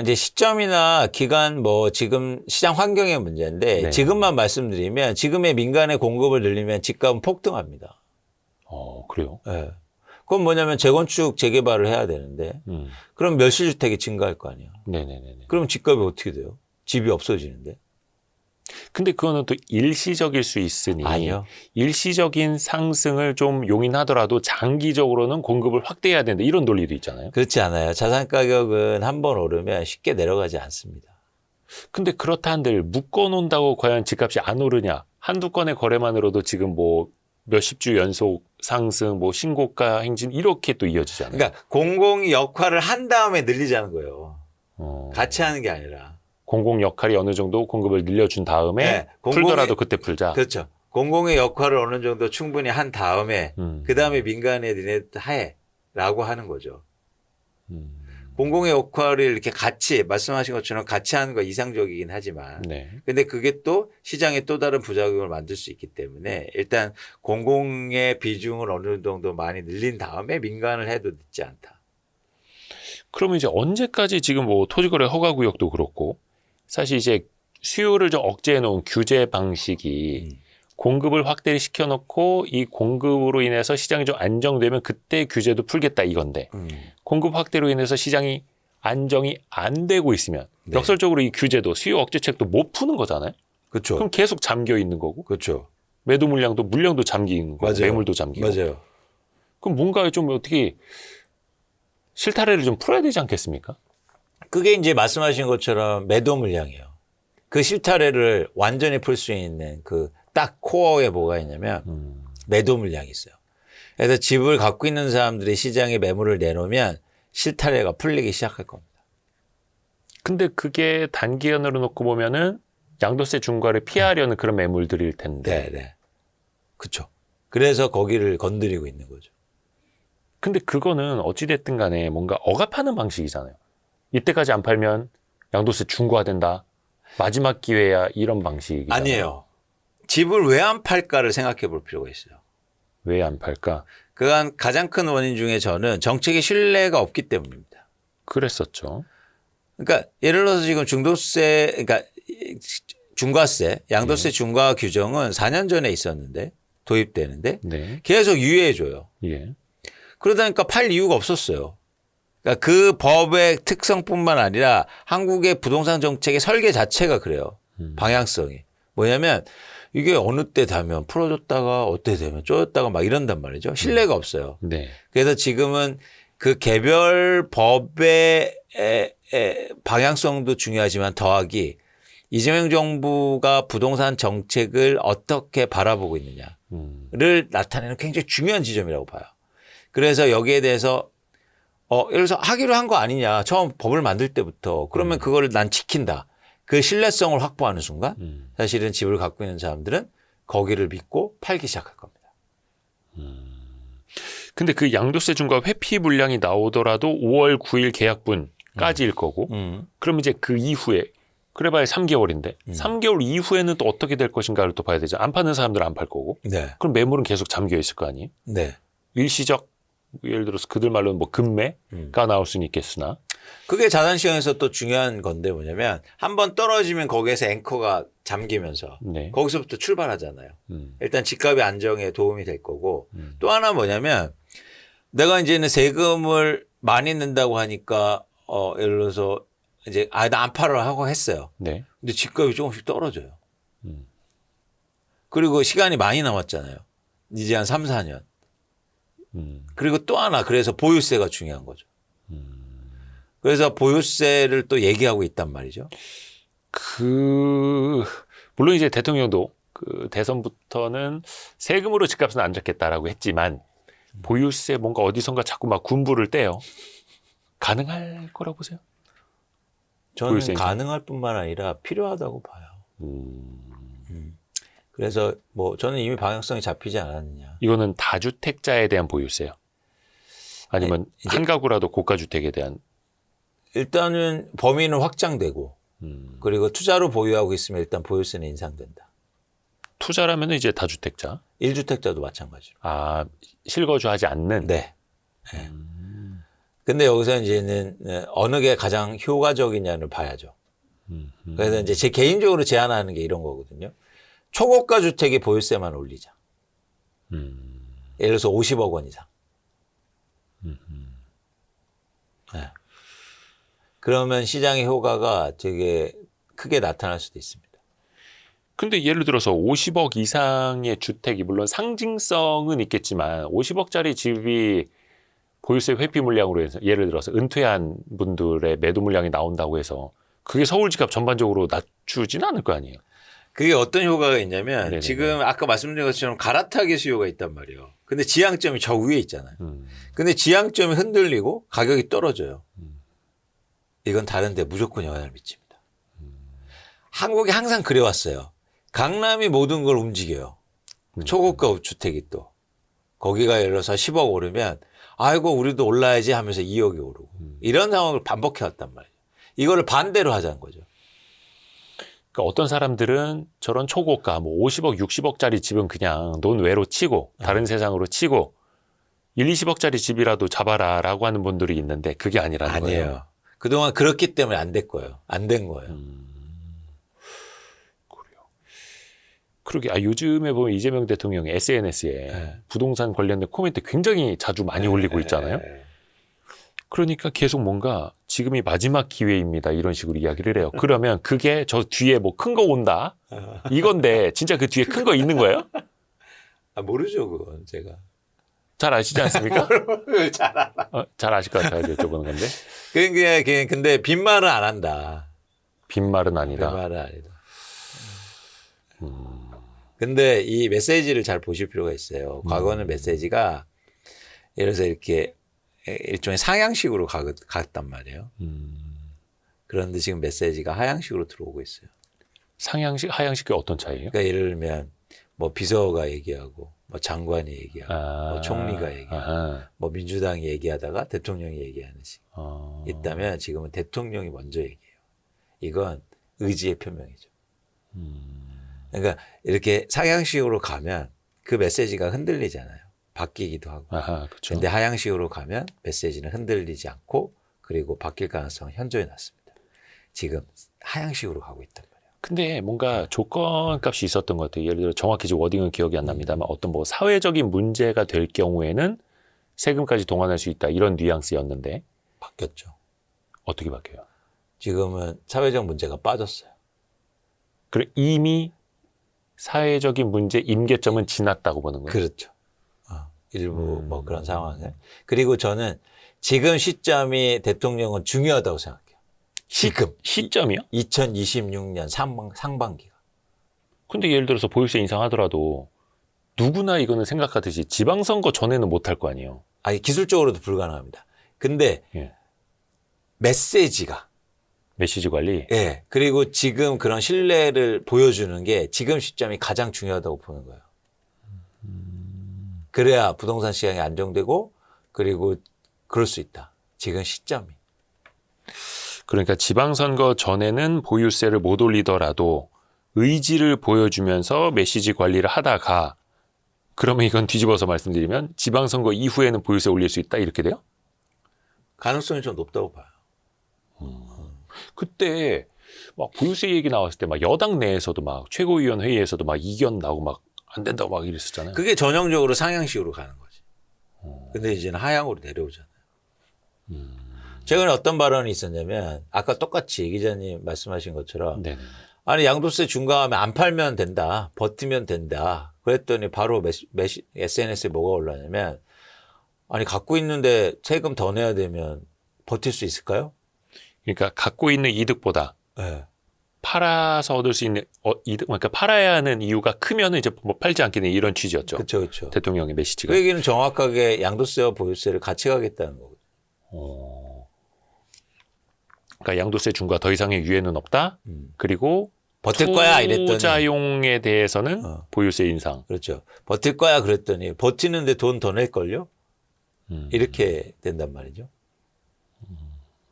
이제 시점이나 기간 뭐 지금 시장 환경의 문제인데 네. 지금만 말씀드리면 지금의 민간의 공급을 늘리면 집값은 폭등합니다. 그래요? 네. 그건 뭐냐면 재건축 재개발을 해야 되는데 그럼 멸실주택이 증가할 거 아니에요. 네네네. 그럼 집값이 어떻게 돼요? 집이 없어지는데? 근데 그거는 또 일시적일 수 있으니 아니요. 일시적인 상승을 좀 용인하더라도 장기적으로는 공급을 확대해야 된다 이런 논리도 있잖아요. 그렇지 않아요. 자산 가격은 한 번 오르면 쉽게 내려가지 않습니다. 근데 그렇다 한들 묶어놓는다고 과연 집값이 안 오르냐? 한두 건의 거래만으로도 지금 뭐 몇십 주 연속 상승, 뭐 신고가 행진 이렇게 또 이어지잖아요. 그러니까 공공이 역할을 한 다음에 늘리자는 거예요. 어, 같이 하는 게 아니라. 공공 역할이 어느 정도 공급을 늘려준 다음에 네, 풀더라도 그때 풀자. 그렇죠. 공공의 역할을 어느 정도 충분히 한 다음에 그 다음에 민간에 니네 해라고 하는 거죠. 공공의 역할을 이렇게 같이 말씀하신 것처럼 같이 하는 거 이상적이긴 하지만 네. 근데 그게 또 시장에 또 다른 부작용을 만들 수 있기 때문에 일단 공공의 비중을 어느 정도 많이 늘린 다음에 민간을 해도 늦지 않다. 그러면 이제 언제까지 지금 뭐 토지거래 허가구역도 그렇고 사실 이제 수요를 좀 억제해 놓은 규제 방식이 공급을 확대를 시켜놓고 이 공급으로 인해서 시장이 좀 안정되면 그때 규제도 풀겠다 이건데 공급 확대로 인해서 시장이 안정이 안 되고 있으면 네. 역설적으로 이 규제도 수요 억제책도 못 푸는 거잖아요. 그렇죠. 그럼 계속 잠겨 있는 거고 그렇죠. 매도 물량도 잠기는 거고 맞아요. 매물도 잠기고 맞아요. 그럼 뭔가 좀 어떻게 실타래를 좀 풀어야 되지 않겠습니까? 그게 이제 말씀하신 것처럼 매도 물량이에요. 그 실타래를 완전히 풀 수 있는 그 딱 코어에 뭐가 있냐면 매도 물량이 있어요. 그래서 집을 갖고 있는 사람들이 시장에 매물을 내놓으면 실타래가 풀리기 시작할 겁니다. 근데 그게 단기간으로 놓고 보면은 양도세 중과를 피하려는 그런 매물들일 텐데. 네. 그렇죠. 그래서 거기를 건드리고 있는 거죠. 근데 그거는 어찌됐든 간에 뭔가 억압하는 방식이잖아요. 이때까지 안 팔면 양도세 중과된다. 마지막 기회야 이런 방식이잖아요. 아니에요. 집을 왜 안 팔까를 생각해 볼 필요가 있어요. 왜 안 팔까? 그간 가장 큰 원인 중에 저는 정책의 신뢰가 없기 때문입니다. 그랬었죠. 그러니까 예를 들어서 지금 중도세, 그러니까 중과세, 양도세 중과 규정은 4년 전에 있었는데 도입되는데 네. 계속 유예해줘요. 예. 그러다 보니까 팔 이유가 없었어요. 그러니까 그 법의 특성뿐만 아니라 한국의 부동산 정책의 설계 자체가 그래요. 방향성이. 뭐냐면 이게 어느 때 되면 풀어줬다가 어때 되면 쪼였다가 막 이런단 말이죠. 신뢰가 없어요. 네. 그래서 지금은 그 개별 법의 방향성도 중요하지만 더하기 이재명 정부가 부동산 정책을 어떻게 바라보고 있느냐를 나타내는 굉장히 중요한 지점이라고 봐요. 그래서 여기에 대해서 예를 들어서 하기로 한 거 아니냐. 처음 법을 만들 때부터. 그러면 그거를 난 지킨다. 그 신뢰성을 확보하는 순간 사실은 집을 갖고 있는 사람들은 거기를 믿고 팔기 시작할 겁니다. 근데 그 양도세 중과 회피 물량이 나오더라도 5월 9일 계약분까지일 거고 그럼 이제 그 이후에 그래봐야 3개월인데 3개월 이후에는 또 어떻게 될 것인가를 또 봐야 되죠. 안 파는 사람들은 안 팔 거고 네. 그럼 매물은 계속 잠겨 있을 거 아니에요. 네. 일시적 예를 들어서 그들 말로는 뭐 금매가 나올 수는 있겠으나 그게 자산시장에서 또 중요한 건데 뭐냐면 한번 떨어지면 거기에서 앵커가 잠기면서 네. 거기서부터 출발하잖아요. 일단 집값의 안정에 도움이 될 거고 또 하나 뭐냐면 내가 이제는 세금을 많이 낸다고 하니까 예를 들어서 이제 나 안 팔아 하고 했어요. 네. 근데 집값이 조금씩 떨어져요. 그리고 시간이 많이 남았잖아요. 이제 한 3, 4년. 그리고 또 하나 그래서 보유세가 중요한 거죠. 그래서 보유세를 또 얘기하고 있단 말이죠. 물론 이제 대통령도 그 대선부터는 세금으로 집값은 안 잡겠다라고 했지만 보유세 뭔가 어디선가 자꾸 막 군부를 떼요. 가능할 거라고 보세요? 저는 보유세 가능할 뿐만 아니라 필요하다고 봐요. 그래서 뭐 저는 이미 방향성이 잡히지 않았느냐. 이거는 다주택자에 대한 보유세요? 아니면 한 가구라도 고가주택에 대한? 일단은 범위는 확장되고 그리고 투자로 보유하고 있으면 일단 보유세는 인상된다. 투자라면 이제 다주택자? 1주택자도 마찬가지로. 아, 실거주하지 않는? 네. 네. 근데 여기서 이제는 어느 게 가장 효과적이냐를 봐야죠. 그래서 이제 제 개인적으로 제안하는 게 이런 거거든요. 초고가 주택의 보유세만 올리자. 예를 들어서 50억 원 이상. 네. 그러면 시장의 효과가 되게 크게 나타날 수도 있습니다. 근데 예를 들어서 50억 이상의 주택이 물론 상징성은 있겠지만 50억짜리 집이 보유세 회피 물량으로 해서 예를 들어서 은퇴한 분들의 매도 물량이 나온다고 해서 그게 서울 집값 전반적으로 낮추지는 않을 거 아니에요. 그게 어떤 효과가 있냐면 네네네. 지금 아까 말씀드린 것처럼 갈아타기 수요가 있단 말이에요. 근데 지향점이 저 위에 있잖아요. 근데 지향점이 흔들리고 가격이 떨어져요. 이건 다른데 무조건 영향을 미칩니다. 한국이 항상 그래왔어요. 강남이 모든 걸 움직여요. 초고가 주택이 또. 거기가 예를 들어서 10억 오르면 아이고 우리도 올라야지 하면서 2억이 오르고 이런 상황을 반복해왔단 말이에요. 이거를 반대로 하자는 거죠. 그러니까 어떤 사람들은 저런 초고가 뭐 50억, 60억짜리 집은 그냥 논외로 치고 다른 세상으로 치고 1, 20억짜리 집이라도 잡아라라고 하는 분들이 있는데 그게 아니라는 거예요. 아니에요. 그동안 그렇기 때문에 안 된 거예요. 안 된 거예요. 그래요. 그러게 요즘에 보면 이재명 대통령이 SNS에 네. 부동산 관련된 코멘트 굉장히 자주 많이 올리고 있잖아요. 그러니까 계속 뭔가 지금이 마지막 기회입니다. 이런 식으로 이야기를 해요. 그러면 그게 저 뒤에 뭐 큰 거 온다? 이건데 진짜 그 뒤에 큰 거 있는 거예요? 모르죠, 그건 제가. 잘 아시지 않습니까? 잘 알아. 잘 아실 것 같아요. 여쭤보는 건데. 근데 빈말은 안 한다. 빈말은 아니다. 빈말은 아니다. 근데 이 메시지를 잘 보실 필요가 있어요. 과거는 메시지가 예를 들어서 이렇게 일종의 상향식으로 갔단 말이에요. 그런데 지금 메시지가 하향식으로 들어오고 있어요. 상향식, 하향식이 어떤 차이예요? 그러니까 예를 들면 뭐 비서가 얘기하고 뭐 장관이 얘기하고 뭐 총리가 얘기하고 뭐 민주당이 얘기하다가 대통령이 얘기하는 식 있다면 지금은 대통령이 먼저 얘기해요. 이건 의지의 표명이죠. 그러니까 이렇게 상향식으로 가면 그 메시지가 흔들리잖아요. 바뀌기도 하고. 그렇죠. 근데 하향식으로 가면 메시지는 흔들리지 않고 그리고 바뀔 가능성은 현저히 낮습니다. 지금 하향식으로 가고 있단 말이에요. 근데 뭔가 조건값이 있었던 것 같아요. 예를 들어 정확히 지금 워딩은 기억이 안 납니다만 어떤 뭐 사회적인 문제가 될 경우에는 세금까지 동원할 수 있다. 이런 뉘앙스였는데. 바뀌었죠. 어떻게 바뀌어요? 지금은 사회적 문제가 빠졌어요. 그래 이미 사회적인 문제 임계점은 지났다고 보는 거예요. 그렇죠. 일부 뭐 그런 상황에. 그리고 저는 지금 시점이 대통령은 중요하다고 생각해요. 지금 시점이요? 2026년 상반기가. 근데 예를 들어서 보유세 인상하더라도 누구나 이거는 생각하듯이 지방선거 전에는 못할 거 아니에요. 아니 기술적으로도 불가능합니다. 근데 예. 메시지가 메시지 관리. 예. 그리고 지금 그런 신뢰를 보여주는 게 지금 시점이 가장 중요하다고 보는 거예요. 그래야 부동산 시장이 안정되고 그리고 그럴 수 있다. 지금 시점이. 그러니까 지방선거 전에는 보유세를 못 올리더라도 의지를 보여주면서 메시지 관리를 하다가 그러면 이건 뒤집어서 말씀드리면 지방선거 이후에는 보유세 올릴 수 있다 이렇게 돼요? 가능성이 좀 높다고 봐요. 그때 막 보유세 얘기 나왔을 때 막 여당 내에서도 막 최고위원 회의에서도 막 이견 나고 막 안 된다고 막 이랬었잖아요. 그게 전형적으로 상향식으로 가는 거지. 근데 이제는 하향으로 내려오잖아요. 최근에 어떤 발언이 있었냐면 아까 똑같이 이 기자님 말씀하신 것처럼 네네. 아니 양도세 중과하면 안 팔면 된다. 버티면 된다. 그랬더니 바로 SNS에 뭐가 올라냐면 아니 갖고 있는데 세금 더 내야 되면 버틸 수 있을까요? 그러니까 갖고 있는 이득보다 네. 팔아서 얻을 수 있는 이득, 그러니까 팔아야 하는 이유가 크면은 이제 뭐 팔지 않게 되는 이런 취지였죠. 그렇죠, 그렇죠. 대통령의 메시지가. 그 얘기는 정확하게 양도세와 보유세를 같이 가겠다는 거거든요. 그러니까 양도세 중과 더 이상의 유예는 없다. 그리고 버틸 거야 이랬더니 투자용에 대해서는 보유세 인상. 그렇죠. 버틸 거야 그랬더니 버티는데 돈 더 낼걸요? 이렇게 된단 말이죠.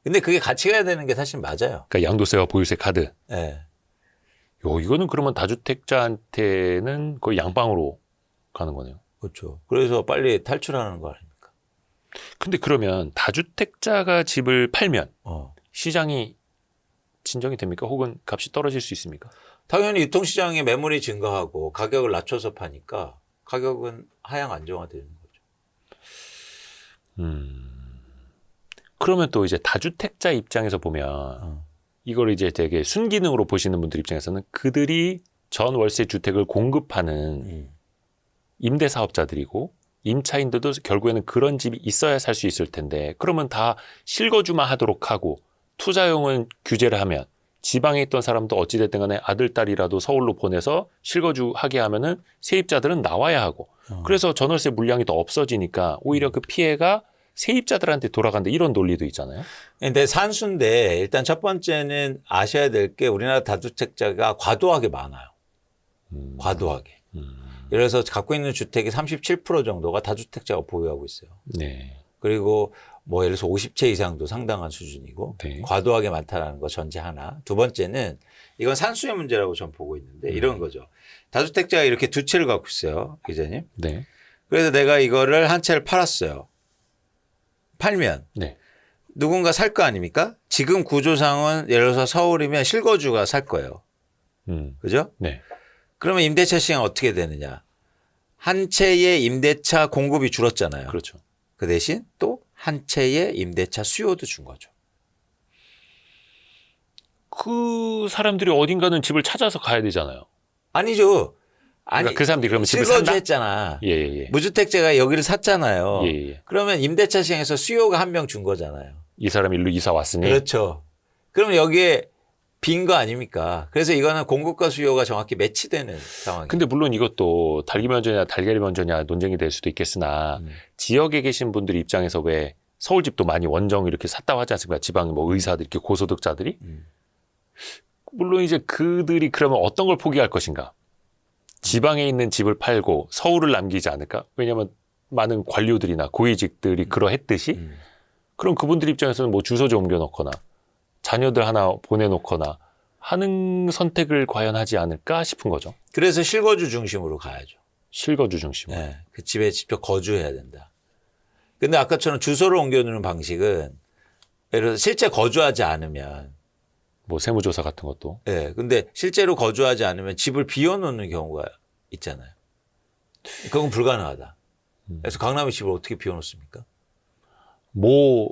근데 그게 같이 가야 되는 게 사실 맞아요. 그러니까 양도세와 보유세 카드. 네. 이거는 그러면 다주택자한테는 거의 양방으로 가는 거네요. 그렇죠. 그래서 빨리 탈출하는 거 아닙니까? 근데 그러면 다주택자가 집을 팔면 시장이 진정이 됩니까? 혹은 값이 떨어질 수 있습니까? 당연히 유통시장에 매물이 증가하고 가격을 낮춰서 파니까 가격은 하향 안정화되는 거죠. 그러면 또 이제 다주택자 입장에서 보면 이걸 이제 되게 순기능으로 보시는 분들 입장에서는 그들이 전 월세 주택을 공급하는 임대사업자들이고 임차인들도 결국에는 그런 집이 있어야 살 수 있을 텐데 그러면 다 실거주만 하도록 하고 투자용은 규제를 하면 지방에 있던 사람도 어찌됐든 간에 아들, 딸이라도 서울로 보내서 실거주하게 하면은 세입자들은 나와야 하고 그래서 전월세 물량이 더 없어지니까 오히려 그 피해가 세입자들한테 돌아간다 이런 논리도 있잖아요. 근데 산수인데 일단 첫 번째는 아셔야 될 게 우리나라 다주택자가 과도하게 많아요. 과도하게. 예를 들어서 갖고 있는 주택의 37% 정도가 다주택자가 보유하고 있어요. 네. 그리고 뭐 예를 들어서 50채 이상도 상당한 수준이고 네. 과도하게 많다라는 거 전제 하나. 두 번째는 이건 산수의 문제라고 전 보고 있는데 이런 거죠. 다주택자가 이렇게 두 채를 갖고 있어요. 기자님. 네. 그래서 내가 이거를 한 채를 팔았어요. 팔면 네. 누군가 살 거 아닙니까? 지금 구조상은 예를 들어서 서울이면 실거주가 살 거예요. 그죠? 네. 그러면 임대차 시장 어떻게 되느냐? 한 채의 임대차 공급이 줄었잖아요. 그렇죠. 그 대신 또 한 채의 임대차 수요도 준 거죠. 그 사람들이 어딘가는 집을 찾아서 가야 되잖아요. 아니죠. 아니, 그러니까 그 사람들이 그러면 집을 산다? 실거주했잖아. 예. 무주택자가 여기를 샀잖아요. 예. 그러면 임대차 시장에서 수요가 한 명 준 거잖아요. 이 사람이 일로 이사 왔으니. 그렇죠. 그러면 여기에 빈 거 아닙니까? 그래서 이거는 공급과 수요가 정확히 매치되는 상황이에요. 근데 물론 이것도 닭이 먼저냐 달걀이 먼저냐 논쟁이 될 수도 있겠으나 지역에 계신 분들 입장에서 왜 서울집도 많이 원정 이렇게 샀다고 하지 않습니까? 지방 뭐 의사들 이렇게 고소득자들이. 물론 이제 그들이 그러면 어떤 걸 포기할 것인가? 지방에 있는 집을 팔고 서울을 남기지 않을까? 왜냐하면 많은 관료들이나 고위직들이 그러했듯이 그럼 그분들 입장에서는 뭐 주소지 옮겨놓거나 자녀들 하나 보내놓거나 하는 선택을 과연 하지 않을까 싶은 거죠. 그래서 실거주 중심으로 가야죠. 실거주 중심으로. 네, 그 집에 직접 거주해야 된다. 근데 아까처럼 주소를 옮겨놓는 방식은 예를 들어서 실제 거주하지 않으면 뭐 세무조사 같은 것도. 예, 근데 실제로 거주하지 않으면 집을 비워놓는 경우가 있잖아요. 그건 불가능하다. 그래서 강남의 집을 어떻게 비워놓습니까? 뭐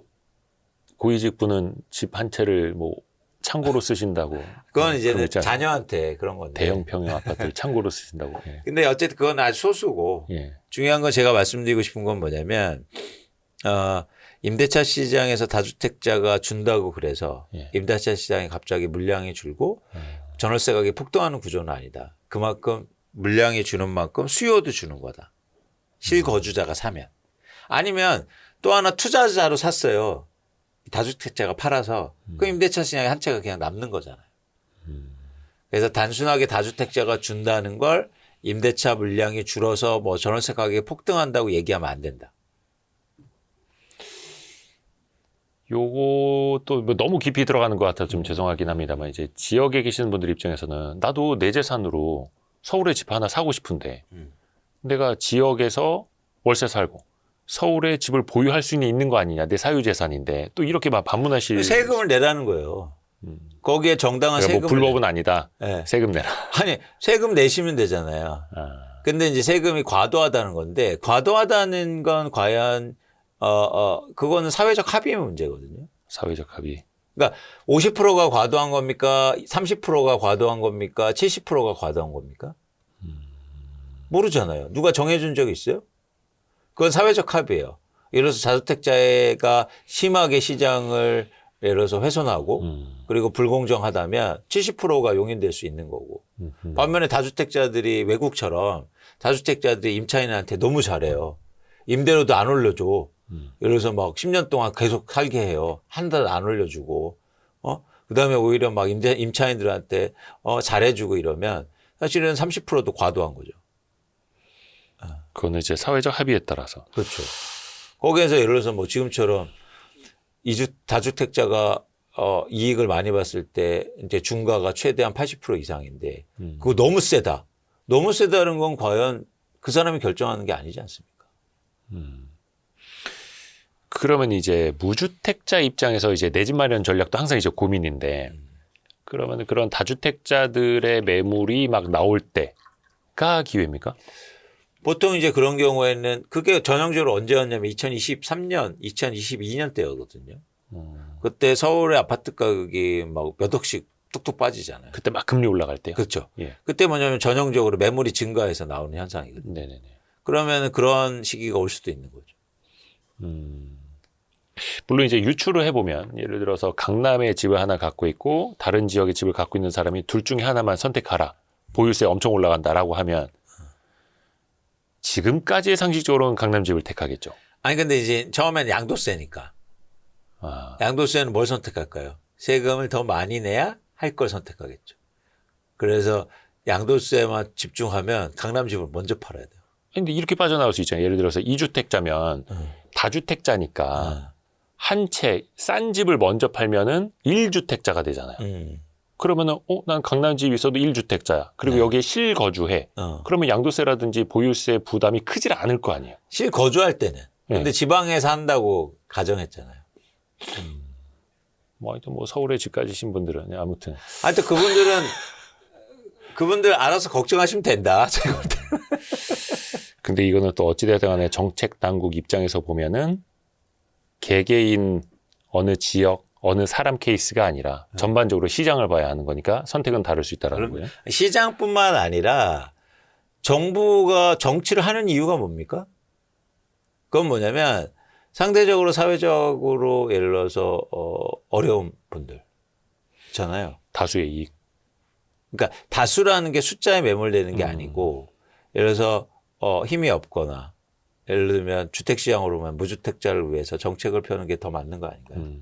고위직 분은 집 한 채를 뭐 창고로 쓰신다고. 그건 이제는 있잖아요. 자녀한테 그런 건데. 대형 평형 아파트를 창고로 쓰신다고. 예. 근데 어쨌든 그건 아주 소수고 예. 중요한 건 제가 말씀드리고 싶은 건 뭐냐면 임대차 시장에서 다주택자가 준다고 그래서 예. 임대차 시장이 갑자기 물량이 줄고 전월세 가격이 폭등하는 구조는 아니다. 그만큼 물량이 주는 만큼 수요도 주는 거다. 실거주자가 사면. 아니면 또 하나 투자자로 샀어요. 다주택자가 팔아서 그 임대차 시장에 한 채가 그냥 남는 거잖아요. 그래서 단순하게 다주택자가 준다는 걸 임대차 물량이 줄어서 뭐 전월세 가격이 폭등한다고 얘기하면 안 된다. 요것도 뭐 너무 깊이 들어가는 것 같아서 좀 죄송하긴 합니다만 이제 지역에 계시는 분들 입장에서는 나도 내 재산으로 서울에 집 하나 사고 싶은데 내가 지역에서 월세 살고 서울에 집을 보유할 수 있는 거 아니냐 내 사유재산인데 또 이렇게 막 반문하실 세금을 내라는 거예요. 거기에 정당한 그러니까 세금을 뭐 불법은 아니다. 네. 세금 내라. 아니 세금 내시면 되잖아요. 근데 이제 세금이 과도하다는 건데 과도하다는 건 과연 그거는 사회적 합의의 문제거든요. 사회적 합의. 그러니까 50%가 과도한 겁니까? 30%가 과도한 겁니까? 70%가 과도한 겁니까? 모르잖아요. 누가 정해준 적이 있어요? 그건 사회적 합의예요. 예를 들어서 다주택자가 심하게 시장을 예를 들어서 훼손하고 그리고 불공정하다면 70%가 용인될 수 있는 거고 반면에 다주택자들이 외국처럼 다주택자들이 임차인한테 너무 잘해요. 임대료도 안 올려줘. 예를 들어서 막 10년 동안 계속 살게 해요. 한 달 안 올려주고, 그 다음에 오히려 막 임차인들한테, 잘해주고 이러면 사실은 30%도 과도한 거죠. 그거는 이제 사회적 합의에 따라서. 그렇죠. 거기에서 예를 들어서 뭐 지금처럼 다주택자가 이익을 많이 봤을 때 이제 중과가 최대한 80% 이상인데 그거 너무 세다. 너무 세다는 건 과연 그 사람이 결정하는 게 아니지 않습니까? 그러면 이제 무주택자 입장에서 이제 내 집 마련 전략도 항상 이제 고민인데 그러면 그런 다주택자들의 매물이 막 나올 때가 기회입니까? 보통 이제 그런 경우에는 그게 전형적으로 언제였냐면 2023년, 2022년 때였거든요. 그때 서울의 아파트 가격이 막 몇 억씩 뚝뚝 빠지잖아요. 그때 막 금리 올라갈 때요? 그렇죠. 예. 그때 뭐냐면 전형적으로 매물이 증가해서 나오는 현상이거든요. 네네네. 그러면 그런 시기가 올 수도 있는 거죠. 물론 이제 유추를 해보면 예를 들어서 강남에 집을 하나 갖고 있고 다른 지역에 집을 갖고 있는 사람이 둘 중에 하나만 선택하라. 보유세 엄청 올라간다라고 하면 지금까지의 상식적으로는 강남 집을 택하겠죠. 아니 근데 이제 처음엔 양도세니까. 양도세는 뭘 선택할까요? 세금을 더 많이 내야 할 걸 선택하겠죠. 그래서 양도세만 집중하면 강남 집을 먼저 팔아야 돼요. 근데 이렇게 빠져나올 수 있잖아요. 예를 들어서 2주택자면 다주택자니까 한 채 싼 집을 먼저 팔면은 1주택자가 되잖아요. 그러면은 난 강남 집이 있어도 1주택자야. 그리고 여기에 실거주해. 그러면 양도세라든지 보유세 부담이 크질 않을 거 아니에요. 실거주할 때는. 근데 지방에 산다고 가정했잖아요. 뭐 하여튼 뭐 서울에 집 가지신 분들은 아무튼 하여튼 그분들 알아서 걱정하시면 된다. 제가 볼 때는. 근데 이거는 또 어찌되든 간에 정책 당국 입장에서 보면은 개개인 어느 지역 어느 사람 케이스가 아니라 전반적으로 시장을 봐야 하는 거니까 선택은 다를 수 있다라는 거예요. 시장뿐만 아니라 정부가 정치를 하는 이유가 뭡니까? 그건 뭐냐면 상대적으로 사회적으로 예를 들어서 어려운 분들 있잖아요. 다수의 이익. 그러니까 다수라는 게 숫자에 매몰되는 게 아니고 예를 들어서 힘이 없거나 예를 들면 주택시장으로 보면 무주택자를 위해서 정책을 펴는 게 더 맞는 거 아닌가요?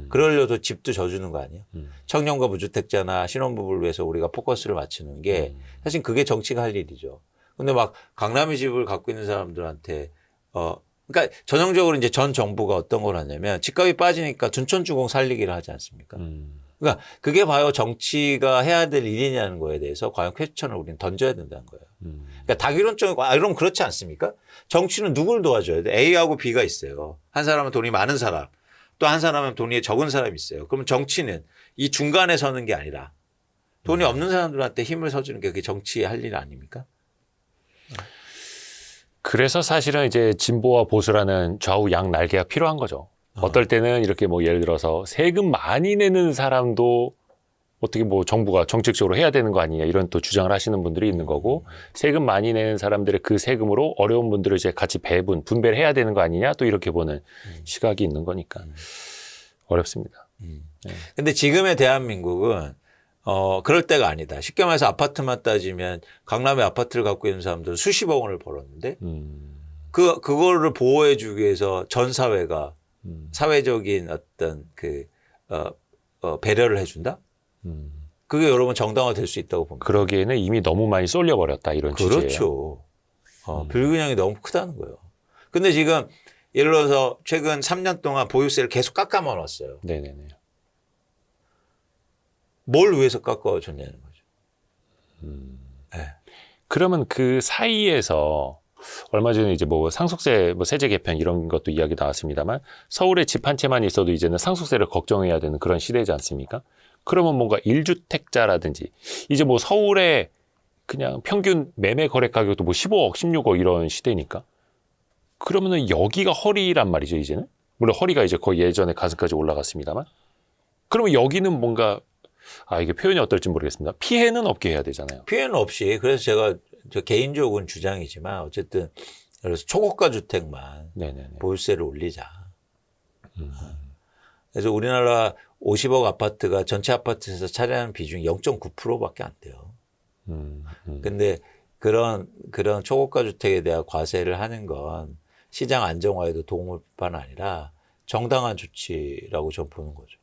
그러려도 집도 져주는 거 아니에요? 청년과 무주택자나 신혼부부를 위해서 우리가 포커스를 맞추는 게 사실 그게 정치가 할 일이죠. 근데 막 강남의 집을 갖고 있는 사람들한테 그러니까 전형적으로 이제 전 정부가 어떤 걸 하냐면 집값이 빠지니까 둔촌주공 살리기를 하지 않습니까? 그러니까 그게 바로 정치가 해야 될 일이냐는 거에 대해서 과연 퀘스천을 우리는 던져야 된다는 거예요. 그러니까 다기론적이고 이러면 그렇지 않습니까? 정치는 누굴 도와줘야 돼? A하고 B가 있어요. 한 사람은 돈이 많은 사람, 또 한 사람은 돈이 적은 사람이 있어요. 그러면 정치는 이 중간에 서는 게 아니라 돈이 없는 사람들한테 힘을 써주는 게 그게 정치의 할 일 아닙니까? 그래서 사실은 이제 진보와 보수라는 좌우 양 날개가 필요한 거죠. 어떨 때는 이렇게 뭐 예를 들어서 세금 많이 내는 사람도 어떻게 뭐 정부가 정책적으로 해야 되는 거 아니냐 이런 또 주장을 하시는 분들이 있는 거고 세금 많이 내는 사람들의 그 세금으로 어려운 분들을 이제 같이 분배를 해야 되는 거 아니냐 또 이렇게 보는 시각이 있는 거니까 어렵습니다. 근데 지금의 대한민국은 그럴 때가 아니다. 쉽게 말해서 아파트만 따지면 강남에 아파트를 갖고 있는 사람들은 수십억 원을 벌었는데 그거를 보호해주기 위해서 전 사회가 사회적인 어떤 배려를 해준다? 그게 여러분 정당화 될 수 있다고 봅니다. 그러기에는 이미 너무 많이 쏠려버렸다 이런 취지예요. 그렇죠. 불균형이 너무 크다는 거예요. 근데 지금 예를 들어서 최근 3년 동안 보유세를 계속 깎아만 왔어요. 네네네. 뭘 위해서 깎아줬냐는 거죠. 네. 그러면 그 사이에서 얼마 전에 이제 뭐 상속세 뭐 세제 개편 이런 것도 이야기 나왔습니다만 서울에 집 한 채만 있어도 이제는 상속세를 걱정해야 되는 그런 시대지 않습니까? 그러면 뭔가 1주택자라든지 이제 뭐 서울에 그냥 평균 매매 거래 가격도 뭐 15억, 16억 이런 시대니까 그러면은 여기가 허리란 말이죠, 이제는. 물론 허리가 이제 거의 예전에 가슴까지 올라갔습니다만 그러면 여기는 뭔가 이게 표현이 어떨지 모르겠습니다. 피해는 없게 해야 되잖아요. 피해는 없이. 그래서 제가 개인적인 주장이지만 어쨌든 그래서 초고가 주택만 네네네. 보유세를 올리자. 그래서 우리나라 50억 아파트가 전체 아파트에서 차지하는 비중이 0.9%밖에 안 돼요. 근데 그런 초고가 주택에 대한 과세를 하는 건 시장 안정화에도 도움을 뿐만 아니라 정당한 조치라고 저는 보는 거죠.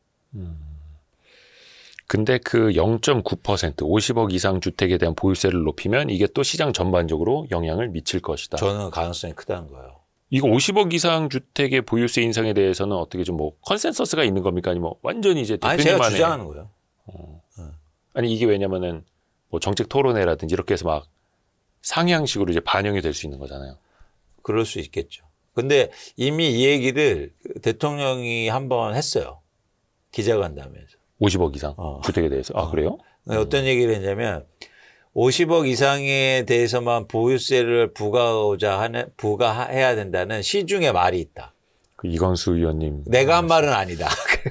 근데 그 0.9% 50억 이상 주택에 대한 보유세를 높이면 이게 또 시장 전반적으로 영향을 미칠 것이다. 저는 가능성이 크다는 거예요. 이거 50억 이상 주택의 보유세 인상에 대해서는 어떻게 좀 뭐 컨센서스가 있는 겁니까? 아니면 완전히 이제 아니 대표님만의 제가 주장하는 거예요. 아니 이게 왜냐면은 뭐 정책 토론회라든지 이렇게 해서 막 상향식으로 이제 반영이 될 수 있는 거잖아요. 그럴 수 있겠죠. 근데 이미 이 얘기를 대통령이 한번 했어요. 기자간담회에서. 50억 이상 주택에 대해서. 그래요? 어떤 얘기를 했냐면 50억 이상에 대해서만 보유세를 부과해야 된다는 시중에 말이 있다. 그 이건수 의원님. 내가 한 말은 아니다.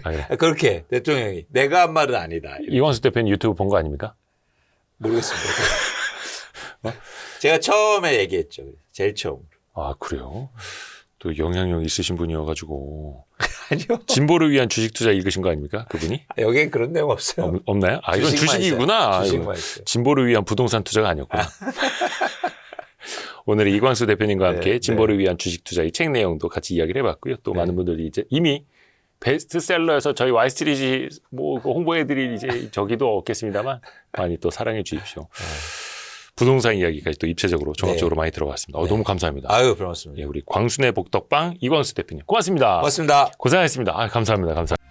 네. 그렇게 대통령이 내가 한 말은 아니다. 이건수 대표님 유튜브 본 거 아닙니까? 모르겠습니다. 제가 처음에 얘기했죠. 제일 처음. 그래요? 또 영향력 있으신 분이어가지고. 아니요. 진보를 위한 주식 투자 읽으신 거 아닙니까? 그분이? 여기엔 그런 내용 없어요. 없나요? 이건 주식만 주식이구나. 있어요. 주식만 있어요. 진보를 위한 부동산 투자가 아니었구나. 오늘 이광수 대표님과 함께 진보를 위한 주식 투자 이 책 내용도 같이 이야기를 해봤고요. 또 많은 분들이 이제 이미 베스트셀러에서 저희 와이스트리지 뭐 홍보해드릴 이제 저기도 없겠습니다만 많이 또 사랑해 주십시오. 부동산 이야기까지 또 입체적으로 종합적으로 많이 들어봤습니다. 너무 감사합니다. 아유, 고맙습니다. 우리 광순의 복덕방 이광수 대표님 고맙습니다. 고맙습니다. 고생하셨습니다. 감사합니다. 감사합니다.